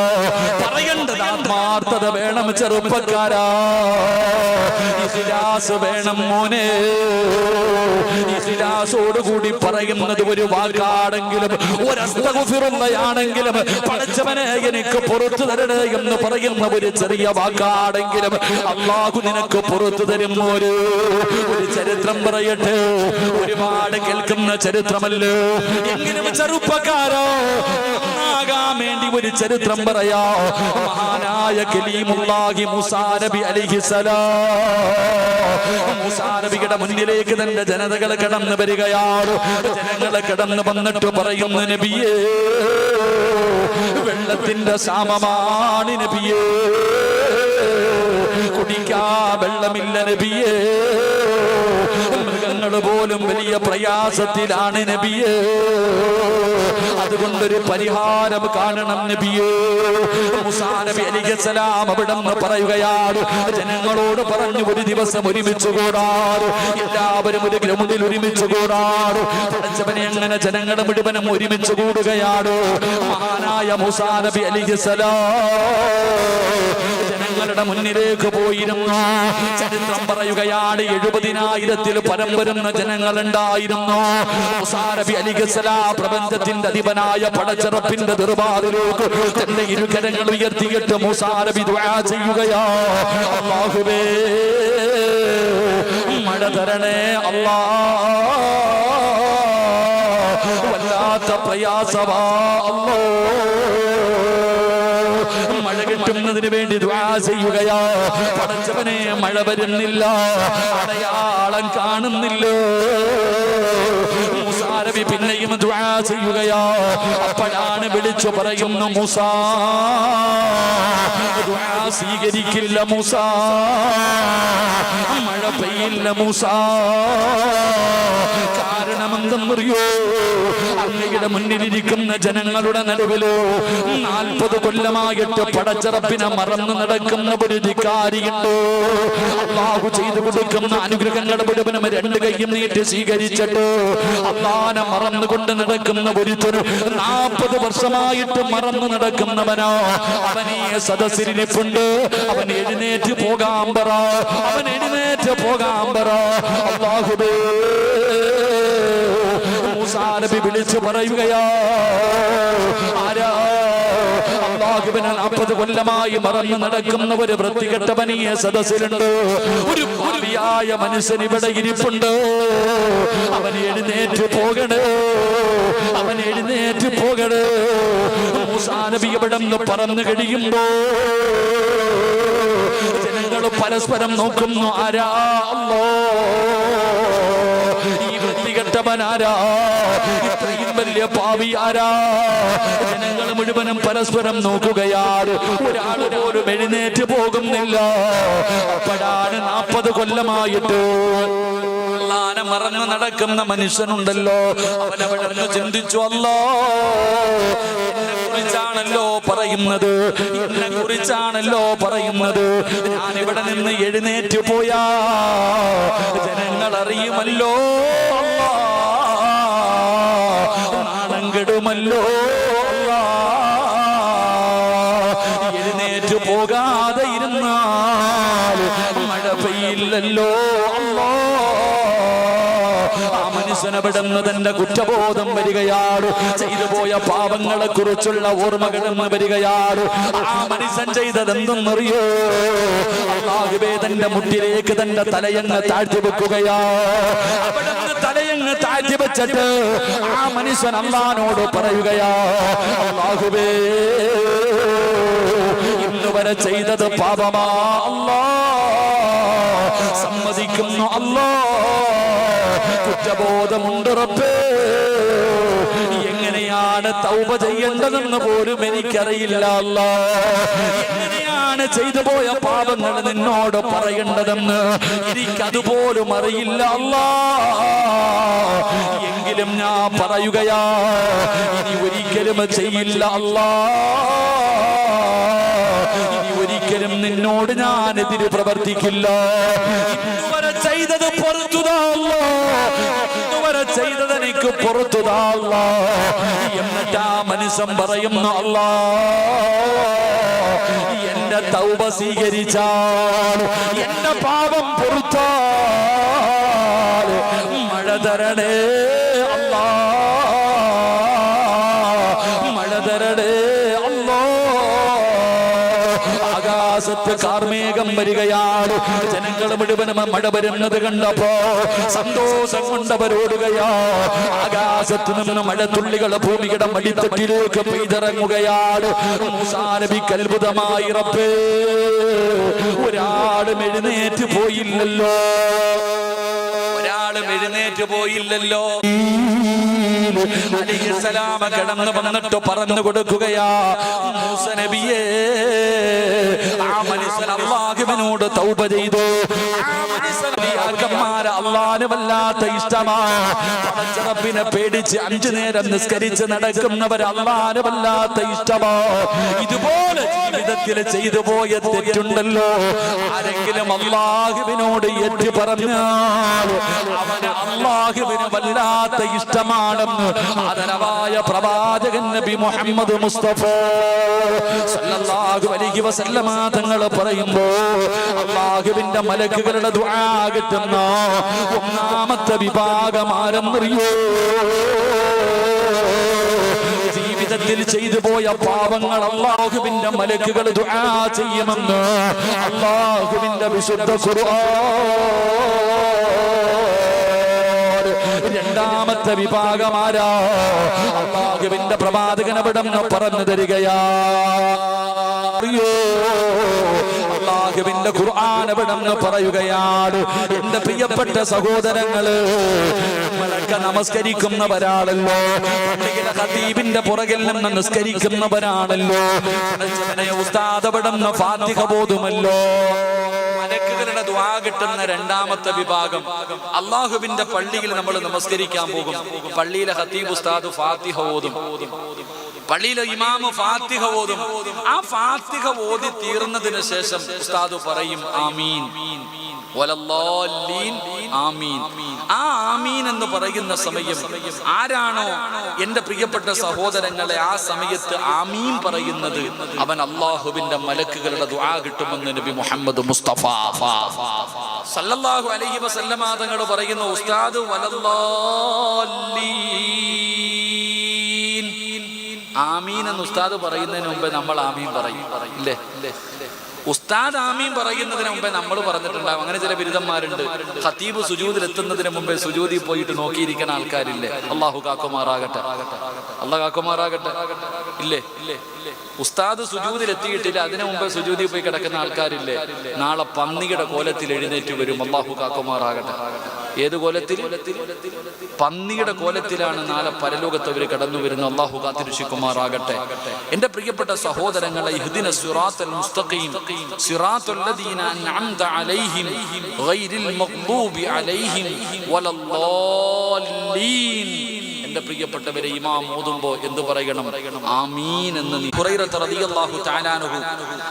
പറയേണ്ടത് ആത്മാർത്ഥത വേണം ചെറുപ്പക്കാരാ. ഇഖ്ലാസ് വേണം മോനെ. ഇഖ്ലാസോടുകൂടി പറയുന്നത് ഒരു വാക്കാണെങ്കിലും ഒരു അസ്തഗ്ഫിറുല്ലാഹയാണെങ്കിലും പടച്ചവനെ എനിക്ക് പുറത്തു തരണേ എന്ന് പറയുന്ന ഒരു ചെറിയ വാക്കാണെങ്കിലും അല്ലാഹു നിനക്ക് പുറത്തു തരും. ഒരു ചരിത്രം പറയട്ടെ, ഒരുപാട് കേൾക്കുന്ന ചരിത്രമല്ലോ. എങ്കിലും ചെറുപ്പക്കാരോ ആകാൻ വേണ്ടി ഒരു ചരിത്രം പറയാ. മഹാനായ കലീമുല്ലാഹി മൂസാ നബി അലൈഹിസ്സലാം മൂസാ നബിയുടെ മുന്നിലേക്ക് തന്റെ ജനതകൾ കടന്നു വരികയാണ്. ജനങ്ങളെ കടന്നു വന്നിട്ട് പറയുന്നു, നബിയേ, വെള്ളത്തിന്റെ ക്ഷാമമാണ് നബിയേ, കുടിക്കാ വെള്ളമില്ല നബിയേ, മൃഗങ്ങൾ പോലും വലിയ പ്രയാസത്തിലാണ് നബിയേ, അതുകൊണ്ടൊരു പരിഹാരം കാണണം നബിയേ. മൂസാ നബി അലൈഹിസ്സലാം അവിടുന്ന് പറയുകയാണ്, ജനങ്ങളോട് പറഞ്ഞു ഒരു ദിവസം ഒരുമിച്ച് കൂടാറ്, എല്ലാവരും ഒരു ഗ്രൗണ്ടിൽ ഒരുമിച്ച് കൂടാറ്. പഠിച്ചവനെ അങ്ങനെ ജനങ്ങൾ മുഴുവനും ഒരുമിച്ച് കൂടുകയാണ്. മഹാനായ മൂസാ നബി അലൈഹിസ്സലാം ജനങ്ങളുടെ മുന്നിലേക്ക് പോയിരുന്നു. ചരിത്രം പറയുകയാണ് 70,000 പരം വരുന്ന ജനങ്ങളുണ്ടായിരുന്നു. മൂസാ നബി അലൈഹിസ്സലാം പ്രപഞ്ചത്തിന്റെ അധിപനായ പടച്ചറപ്പിന്റെ ദർബാറിലേക്ക് തന്റെ ഇരുകരങ്ങൾ ഉയർത്തിയിട്ട് മൂസാ നബി ദുആ ചെയ്യുകയാ, അല്ലാഹുവേ മഴ തരണേ അല്ലാ, വല്ലാത്ത പ്രയാസമാ അല്ലാ. മഴ കിട്ടുന്നതിന് വേണ്ടി ദുആ ചെയ്യുകയാ. പടച്ചവനെ മഴ വരുന്നില്ല, അടയാളം കാണുന്നില്ല. മൂസാ നബി പിന്നെയും ദുആ ചെയ്യുകയാ. അപ്പോഴാണ് വിളിച്ചു പറയുന്നു, മൂസാ ദുആ സ്വീകരിക്കില്ല മൂസാ, മഴ പെയ്യില്ല മൂസാ. കാരണമെന്തെന്നറിയോ? അങ്ങയുടെ മുന്നിലിരിക്കുന്ന ജനങ്ങളുടെ നടുവിലോ 40 കൊല്ലമായിട്ട് പടച്ചറപ്പിനെ മറന്നു നടക്കുന്ന ഒരു ധിക്കാരിയുണ്ട്. അല്ലാഹു ചെയ്തു കൊടുക്കുന്ന അനുഗ്രഹങ്ങൾ മുഴുവനും 2 കൈയും നീട്ടി സ്വീകരിച്ചിട്ട് അല്ലാഹനെ മറന്നുകൊണ്ട് നടക്കുന്ന ഒരുത്തനും 40 വർഷമായിട്ട് മറന്നു നടക്കുന്നവനോ അവനീ സദസ്സിരിപ്പുണ്ട്. അവൻ എഴുന്നേറ്റ് പോകാൻ പറ, അവൻ എഴുന്നേറ്റ് പോകാൻ പറ. അല്ലാഹുവേ മൂസാ നബി വിളിച്ചു പറയുകയാ, ആരാ? അല്ലാഹുവിനെ 40 കൊല്ലമായി മറന്നു നടക്കുന്ന ഒരു വൃത്തികെട്ടവൻ ഈ സദസ്സിലുണ്ട്. ഒരു ഭാവിയായ മനുഷ്യൻ ഇവിടെ ഇരിപ്പുണ്ട്. അവൻ എഴുന്നേറ്റ് പോകണേ, അവൻ എഴുന്നേറ്റ് പോകണേ. മൂസാ നബി ഇവിടെ നിന്ന് പറന്നു കഴിയുമ്പോ ജനങ്ങൾ പരസ്പരം നോക്കുന്നു, ആരാ? ഈ വൃത്തികെട്ടവനാരാ? ഇത്രയും വലിയ പാവി ആരാ? ജനങ്ങൾ മുഴുവനും പരസ്പരം നോക്കുകയാണ്. ഒരാൾ പോലും എഴുന്നേറ്റ് പോകുന്നില്ല. അപ്പോഴാണ് 40 കൊല്ലമായിട്ട് അല്ലാഹനെ മറന്നു നടക്കുന്ന മനുഷ്യനുണ്ടല്ലോ, അവനവിടെ ചിന്തിച്ചു, അല്ലാ കുറിച്ചാണല്ലോ പറയുന്നത്, എന്നെ കുറിച്ചാണല്ലോ പറയുന്നത്. ഞാനിവിടെ നിന്ന് എഴുന്നേറ്റ് പോയാ ജനങ്ങൾ അറിയുമല്ലോ, നാണം കെടുമല്ലോ. എഴുന്നേറ്റ് പോകാതെ ഇരുന്നാൽ മഴ പെയ്യില്ലല്ലോ. ആ മനുഷ്യനവിടുന്ന് തന്റെ കുറ്റബോധം വരികയാണ്. ചെയ്തു പോയ പാപങ്ങളെ കുറിച്ചുള്ള ഓർമ്മകളെന്ന് വരികയാണ്. ആ മനുഷ്യൻ ചെയ്തത് എന്തെന്നറിയോ? അല്ലാഹുവേ തന്റെ മുട്ടിലേക്ക് തന്റെ തലയങ്ങ് താഴ്ത്തി വെക്കുകയാ. അവിടുന്ന് തലയങ്ങ് താഴ്ത്തി വെച്ചിട്ട് ആ മനുഷ്യൻ അല്ലാഹുവോട് പറയുകയാ, അല്ലാഹുവേ ഇന്നുവരെ ചെയ്തത് പാപമാ അല്ലാ, സമ്മതിക്കുന്നു അല്ലാ, കുറ്റബോധമുണ്ട് റബ്ബേ. എങ്ങനെയാണ് തൗബ ചെയ്യേണ്ടതെന്ന് പോലും എനിക്കറിയില്ല അല്ലാ. എങ്ങനെയാണ് ചെയ്തു പോയ പാപങ്ങൾ നിന്നോട് പറയേണ്ടതെന്ന് എനിക്കതുപോലും അറിയില്ല അല്ലാ. എങ്കിലും ഞാൻ പറയുകയാ, ഇനി ഒരിക്കലും ചെയ്യില്ല അല്ലാ. ഇനി ഒരിക്കലും നിന്നോട് ഞാൻ എതിര് പ്രവർത്തിക്കില്ല. ഇന്നുവരെ ചെയ്തത് പൊറുത്തുതാ അല്ലാ, ഇന്നുവരെ ചെയ്തത് എനിക്ക് പൊറുത്തുതാ അല്ലാ. എന്നിട്ട് ആ മനുഷ്യൻ പറയുന്നു, അല്ലാ എന്റെ തൗബ സ്വീകരിച്ചാൽ, എന്റെ പാപം പൊറുത്താൽ മഴ തരണേ അല്ലാ, മഴ തരണേ അല്ലാ. ആകാശത്ത് കാർമേഘം വരികയാണ്. ജനങ്ങൾ മുഴുവനും മഴ വരുന്നത് കണ്ടപ്പോ സന്തോഷം കൊണ്ടവരോടുകയാ. ആകാശത്ത് നിന്ന് മഴത്തുള്ളികൾ ഭൂമിയുടെ മടിത്തട്ടിലേക്ക് പെയ്തിറങ്ങുകയാണ്. മൂസാ നബിക്ക് അത്ഭുതമായി, റബ്ബേ ഒരാളും എഴുന്നേറ്റ് പോയില്ലല്ലോ, ഒരാളും എഴുന്നേറ്റ് പോയില്ലല്ലോ. അലൈഹിസ്സലാം കടന്നു വന്നിട്ട് പറഞ്ഞു കൊടുക്കുകയാ, മൂസ നബിയേ ആ മനുഷ്യൻ അല്ലാഹ് അള്ളാഹുവിനോട് തൗബ ചെയ്തു. അള്ളാഹുവിന് വല്ലാത്ത ഇഷ്ടമാ. പടച്ചറപ്പിനെ പേടിച്ച് 5 നേരം നിസ്കരിച്ച് നടക്കുന്നവർ അള്ളാഹുവിന് വല്ലാത്ത ഇഷ്ടമാ. ഇതുപോലെ ജീവിതത്തിൽ ചെയ്തു പോയ തെറ്റുണ്ടല്ലോ, ആരെങ്കിലും അള്ളാഹുവിനോട് ഏറ്റു പറഞ്ഞാൽ അവന് അള്ളാഹുവിന് വല്ലാത്ത ഇഷ്ടമാണെന്ന് ആദരവായ പ്രവാചകൻ നബി മുഹമ്മദ് മുസ്തഫ സല്ലല്ലാഹു അലൈഹി വസല്ലമ തങ്ങൾ പറയുമ്പോൾ അള്ളാഹുവിന്റെ മലക്കുകളുടെ ദുആ കിട്ടുന്ന ഒന്നാമത്തെ വിഭാഗം ആരെന്നറിയോ? ജീവിതത്തിൽ ചെയ്തു പോയ പാപങ്ങൾ അള്ളാഹുവിന്റെ മലക്കുകൾ ദുആ ചെയ്യുമെന്ന് അള്ളാഹുവിന്റെ വിശുദ്ധ ഖുർആൻ. രണ്ടാമത്തെ വിഭാഗമാരാ? അള്ളാഹുവിന്റെ പ്രവാചകൻ അവിടുന്ന് പറഞ്ഞു തരികയാ. അള്ളാഹുവിന്റെ ഖുർആൻ അവിടുന്ന് പറയുകയാണ്, എന്റെ പ്രിയപ്പെട്ട സഹോദരങ്ങള്, നമ്മളൊക്കെ നമസ്കരിക്കുന്നവരാണല്ലോ, പള്ളിയിലെ ഖതീബിന്റെ പുറകിൽ നിന്ന് നിസ്കരിക്കുന്നവരാണല്ലോ. ഉസ്താദ് അവിടുന്ന് ഫാത്തിഹ ഓതുമല്ലോ. മലക്കുകളുടെ ദുആ കിട്ടുന്ന രണ്ടാമത്തെ വിഭാഗം, അള്ളാഹുവിന്റെ പള്ളിയിൽ നമ്മൾ നമസ്കരിക്കാൻ പോകും. പള്ളിയിലെ ഖതീബ് ഉസ്താദ് ഫാത്തിഹ ഓതും, പള്ളിയിലെ ഇമാമ് ഫാത്തിഹ ഓതും. ആ ഫാത്തിഹ ഓതി തീർന്നതിന് ശേഷം ഉസ്താദ് പറയും ആമീൻ വലല്ലാലീൻ ആമീൻ. ആ ആമീൻ എന്ന് പറയുന്ന സമയം ആരാണോ എന്റെ പ്രിയപ്പെട്ട സഹോദരങ്ങളെ ആ സമയത്ത് ആമീൻ പറയുന്നത്, അവൻ അള്ളാഹുവിന്റെ മലക്കുകളുടെ ദുആ കിട്ടുമെന്ന് നബി മുഹമ്മദ് മുസ്തഫ സല്ലല്ലാഹു അലൈഹി വസല്ലമ തങ്ങൾ പറയുന്നു, ഉസ്താദ് വലല്ലാലീൻ ആമീൻ എന്ന് ഉസ്താദ് പറയുന്നതിന് മുമ്പേ നമ്മൾ ആമീൻ പറയും, ഇല്ലേ? ഉസ്താദ് ആമീൻ പറയുന്നതിന് മുമ്പേ നമ്മൾ പറഞ്ഞിട്ടുണ്ടാവും. അങ്ങനെ ചില ബിരുദന്മാരുണ്ട്, ഖതീബ് സുജൂദിൽ എത്തുന്നതിന് മുമ്പേ സുജൂദിൽ പോയിട്ട് നോക്കിയിരിക്കുന്ന ആൾക്കാരില്ലേ? അള്ളാഹു കാക്കുമാറാകട്ടെ, അള്ളാഹു കാക്കുമാറാകട്ടെ. ഇല്ലേ? ഉസ്താദ് സുജൂദിൽ എത്തിയിട്ടില്ല, അതിനു മുമ്പേ സുജൂദിൽ പോയി കിടക്കുന്ന ആൾക്കാരില്ലേ? നാളെ പന്നിയുടെ കോലത്തിൽ എഴുന്നേറ്റ് വരും. അള്ളാഹു കാക്കുമാറാകട്ടെ. ഏത് കോലത്തിൽ? പന്നിയുടെ കോലത്തിലാണ് നാളെ പരലോകത്ത് അവർ കടന്നു വരുന്നത്. അള്ളാഹു കാത്തിരക്ഷിക്കുമാറാകട്ടെ. എന്റെ പ്രിയപ്പെട്ട സഹോദരങ്ങളെ, ഇഹ്ദിന സിറാത്തൽ മുസ്തഖീം സിറാത്തൽ ലദീന അൻഅംത അലൈഹിം ഗൈറിൽ മഗ്ദൂബി അലൈഹിം വലല്ലാലീൻ. എന്റെ പ്രിയപ്പെട്ടവരെ, ഇമാം ഓതുമ്പോൾ എന്ത് പറയണം? ആമീൻ എന്ന്. ഹുറൈറ റളിയല്ലാഹു തആല അൻഹു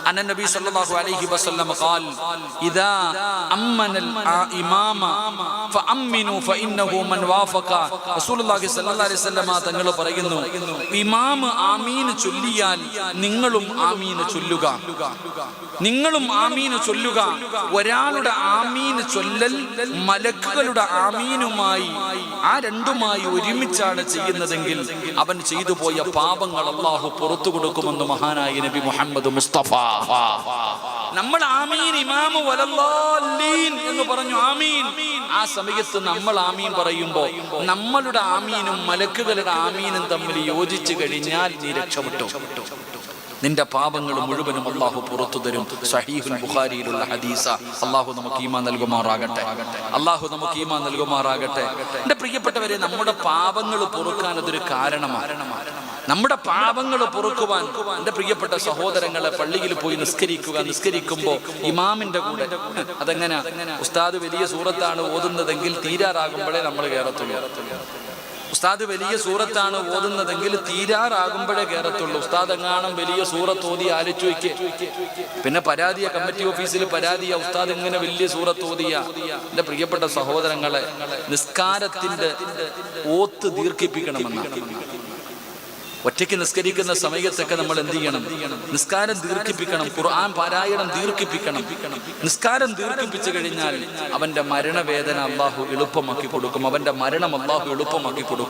അന്ന നബി സല്ലല്ലാഹു അലൈഹി വസല്ലം ഖാൽ ഇദാ അമ്മനൽ ഇമാമ ഫഅമ്മിനു ഫഇന്നഹു മൻ വാഫഖ. റസൂലുള്ളാഹി സ്വല്ലല്ലാഹു അലൈഹി വസല്ലം തങ്ങൾ പറയുന്നു, ഇമാം ആമീൻ ചൊല്ലിയാൽ നിങ്ങളും ആമീൻ ചൊല്ലുക, നിങ്ങളും ആമീൻ ചൊല്ലുക. ഒരാളുടെ ആമീൻ ചൊല്ലൽ മലക്കുകളുടെ ആമീനുമായി, ആ രണ്ടുമായി ഒരുമിച്ചാണ് ചെയ്യുന്നതെങ്കിൽ അവൻ ചെയ്തു പോയ പാപങ്ങൾ അല്ലാഹു പുറത്തു കൊടുക്കുമെന്ന് മഹാനായ നബി മുഹമ്മദ് മുസ്തഫ. നമ്മൾ ആമീൻ ഇമാമു വലല്ലാലീൻ എന്ന് പറഞ്ഞു, ആമീൻ. ആ സമയത്ത് നമ്മൾ ആമീൻ പറയുമ്പോ നമ്മളുടെ ആമീനും മലക്കുകളുടെ ആമീനും തമ്മിൽ യോജിച്ചു കഴിഞ്ഞാൽ നീ രക്ഷപ്പെട്ടു. നിന്റെ പാപങ്ങൾ മുഴുവനും അല്ലാഹു പുറത്തു തരും. സഹീഹുൽ ബുഖാരിയിലുള്ള ഹദീസ. അല്ലാഹു നമുക്ക് ഈമാൻ നൽകുമാറാകട്ടെ, അല്ലാഹു നമുക്ക് ഈമാൻ നൽകുമാറാകട്ടെ. എന്റെ പ്രിയപ്പെട്ടവരെ, നമ്മുടെ പാപങ്ങൾ പൊറുക്കാൻ അതൊരു കാരണമാണ്. നമ്മുടെ പാപങ്ങൾ പൊറുക്കുവാൻ എന്റെ പ്രിയപ്പെട്ട സഹോദരങ്ങളെ, പള്ളിയിൽ പോയി നിസ്കരിക്കുക. നിസ്കരിക്കുമ്പോൾ ഇമാമിന്റെ കൂടെ, അതെങ്ങനെ? ഉസ്താദ് വലിയ സൂറത്താണ് ഓതുന്നതെങ്കിൽ തീരാറാകുമ്പോഴേ നമ്മൾ കയറത്തുള്ളൂ. ഉസ്താദ് വലിയ സൂറത്താണ് ഓതുന്നതെങ്കിൽ തീരാറാകുമ്പോഴേ കയറത്തുള്ളൂ. ഉസ്താദ് എങ്ങാനും വലിയ സൂറത്ത് ഓതി ആലോചിച്ച് വയ്ക്ക്, പിന്നെ പരാതിയ കമ്മിറ്റി ഓഫീസിൽ പരാതിയ, ഉസ്താദ് ഇങ്ങനെ വലിയ സൂറത്ത് ഓതിയ. എന്റെ പ്രിയപ്പെട്ട സഹോദരങ്ങളെ, നിസ്കാരത്തിന്റെ ഓത്ത് ദീർഘിപ്പിക്കണമെന്നാണ്. ഒറ്റയ്ക്ക് നിസ്കരിക്കുന്ന സമയത്തൊക്കെ നമ്മൾ എന്ത് ചെയ്യണം? നിസ്കാരം ദീർഘിപ്പിക്കണം, ഖുർആൻ പാരായണം ദീർഘിപ്പിക്കണം. നിസ്കാരം ദീർഘിപ്പിച്ചു കഴിഞ്ഞാൽ അവന്റെ മരണവേദന അല്ലാഹു എളുപ്പമാക്കി കൊടുക്കും, അവന്റെ മരണം അല്ലാഹു എളുപ്പമാക്കി കൊടുക്കും.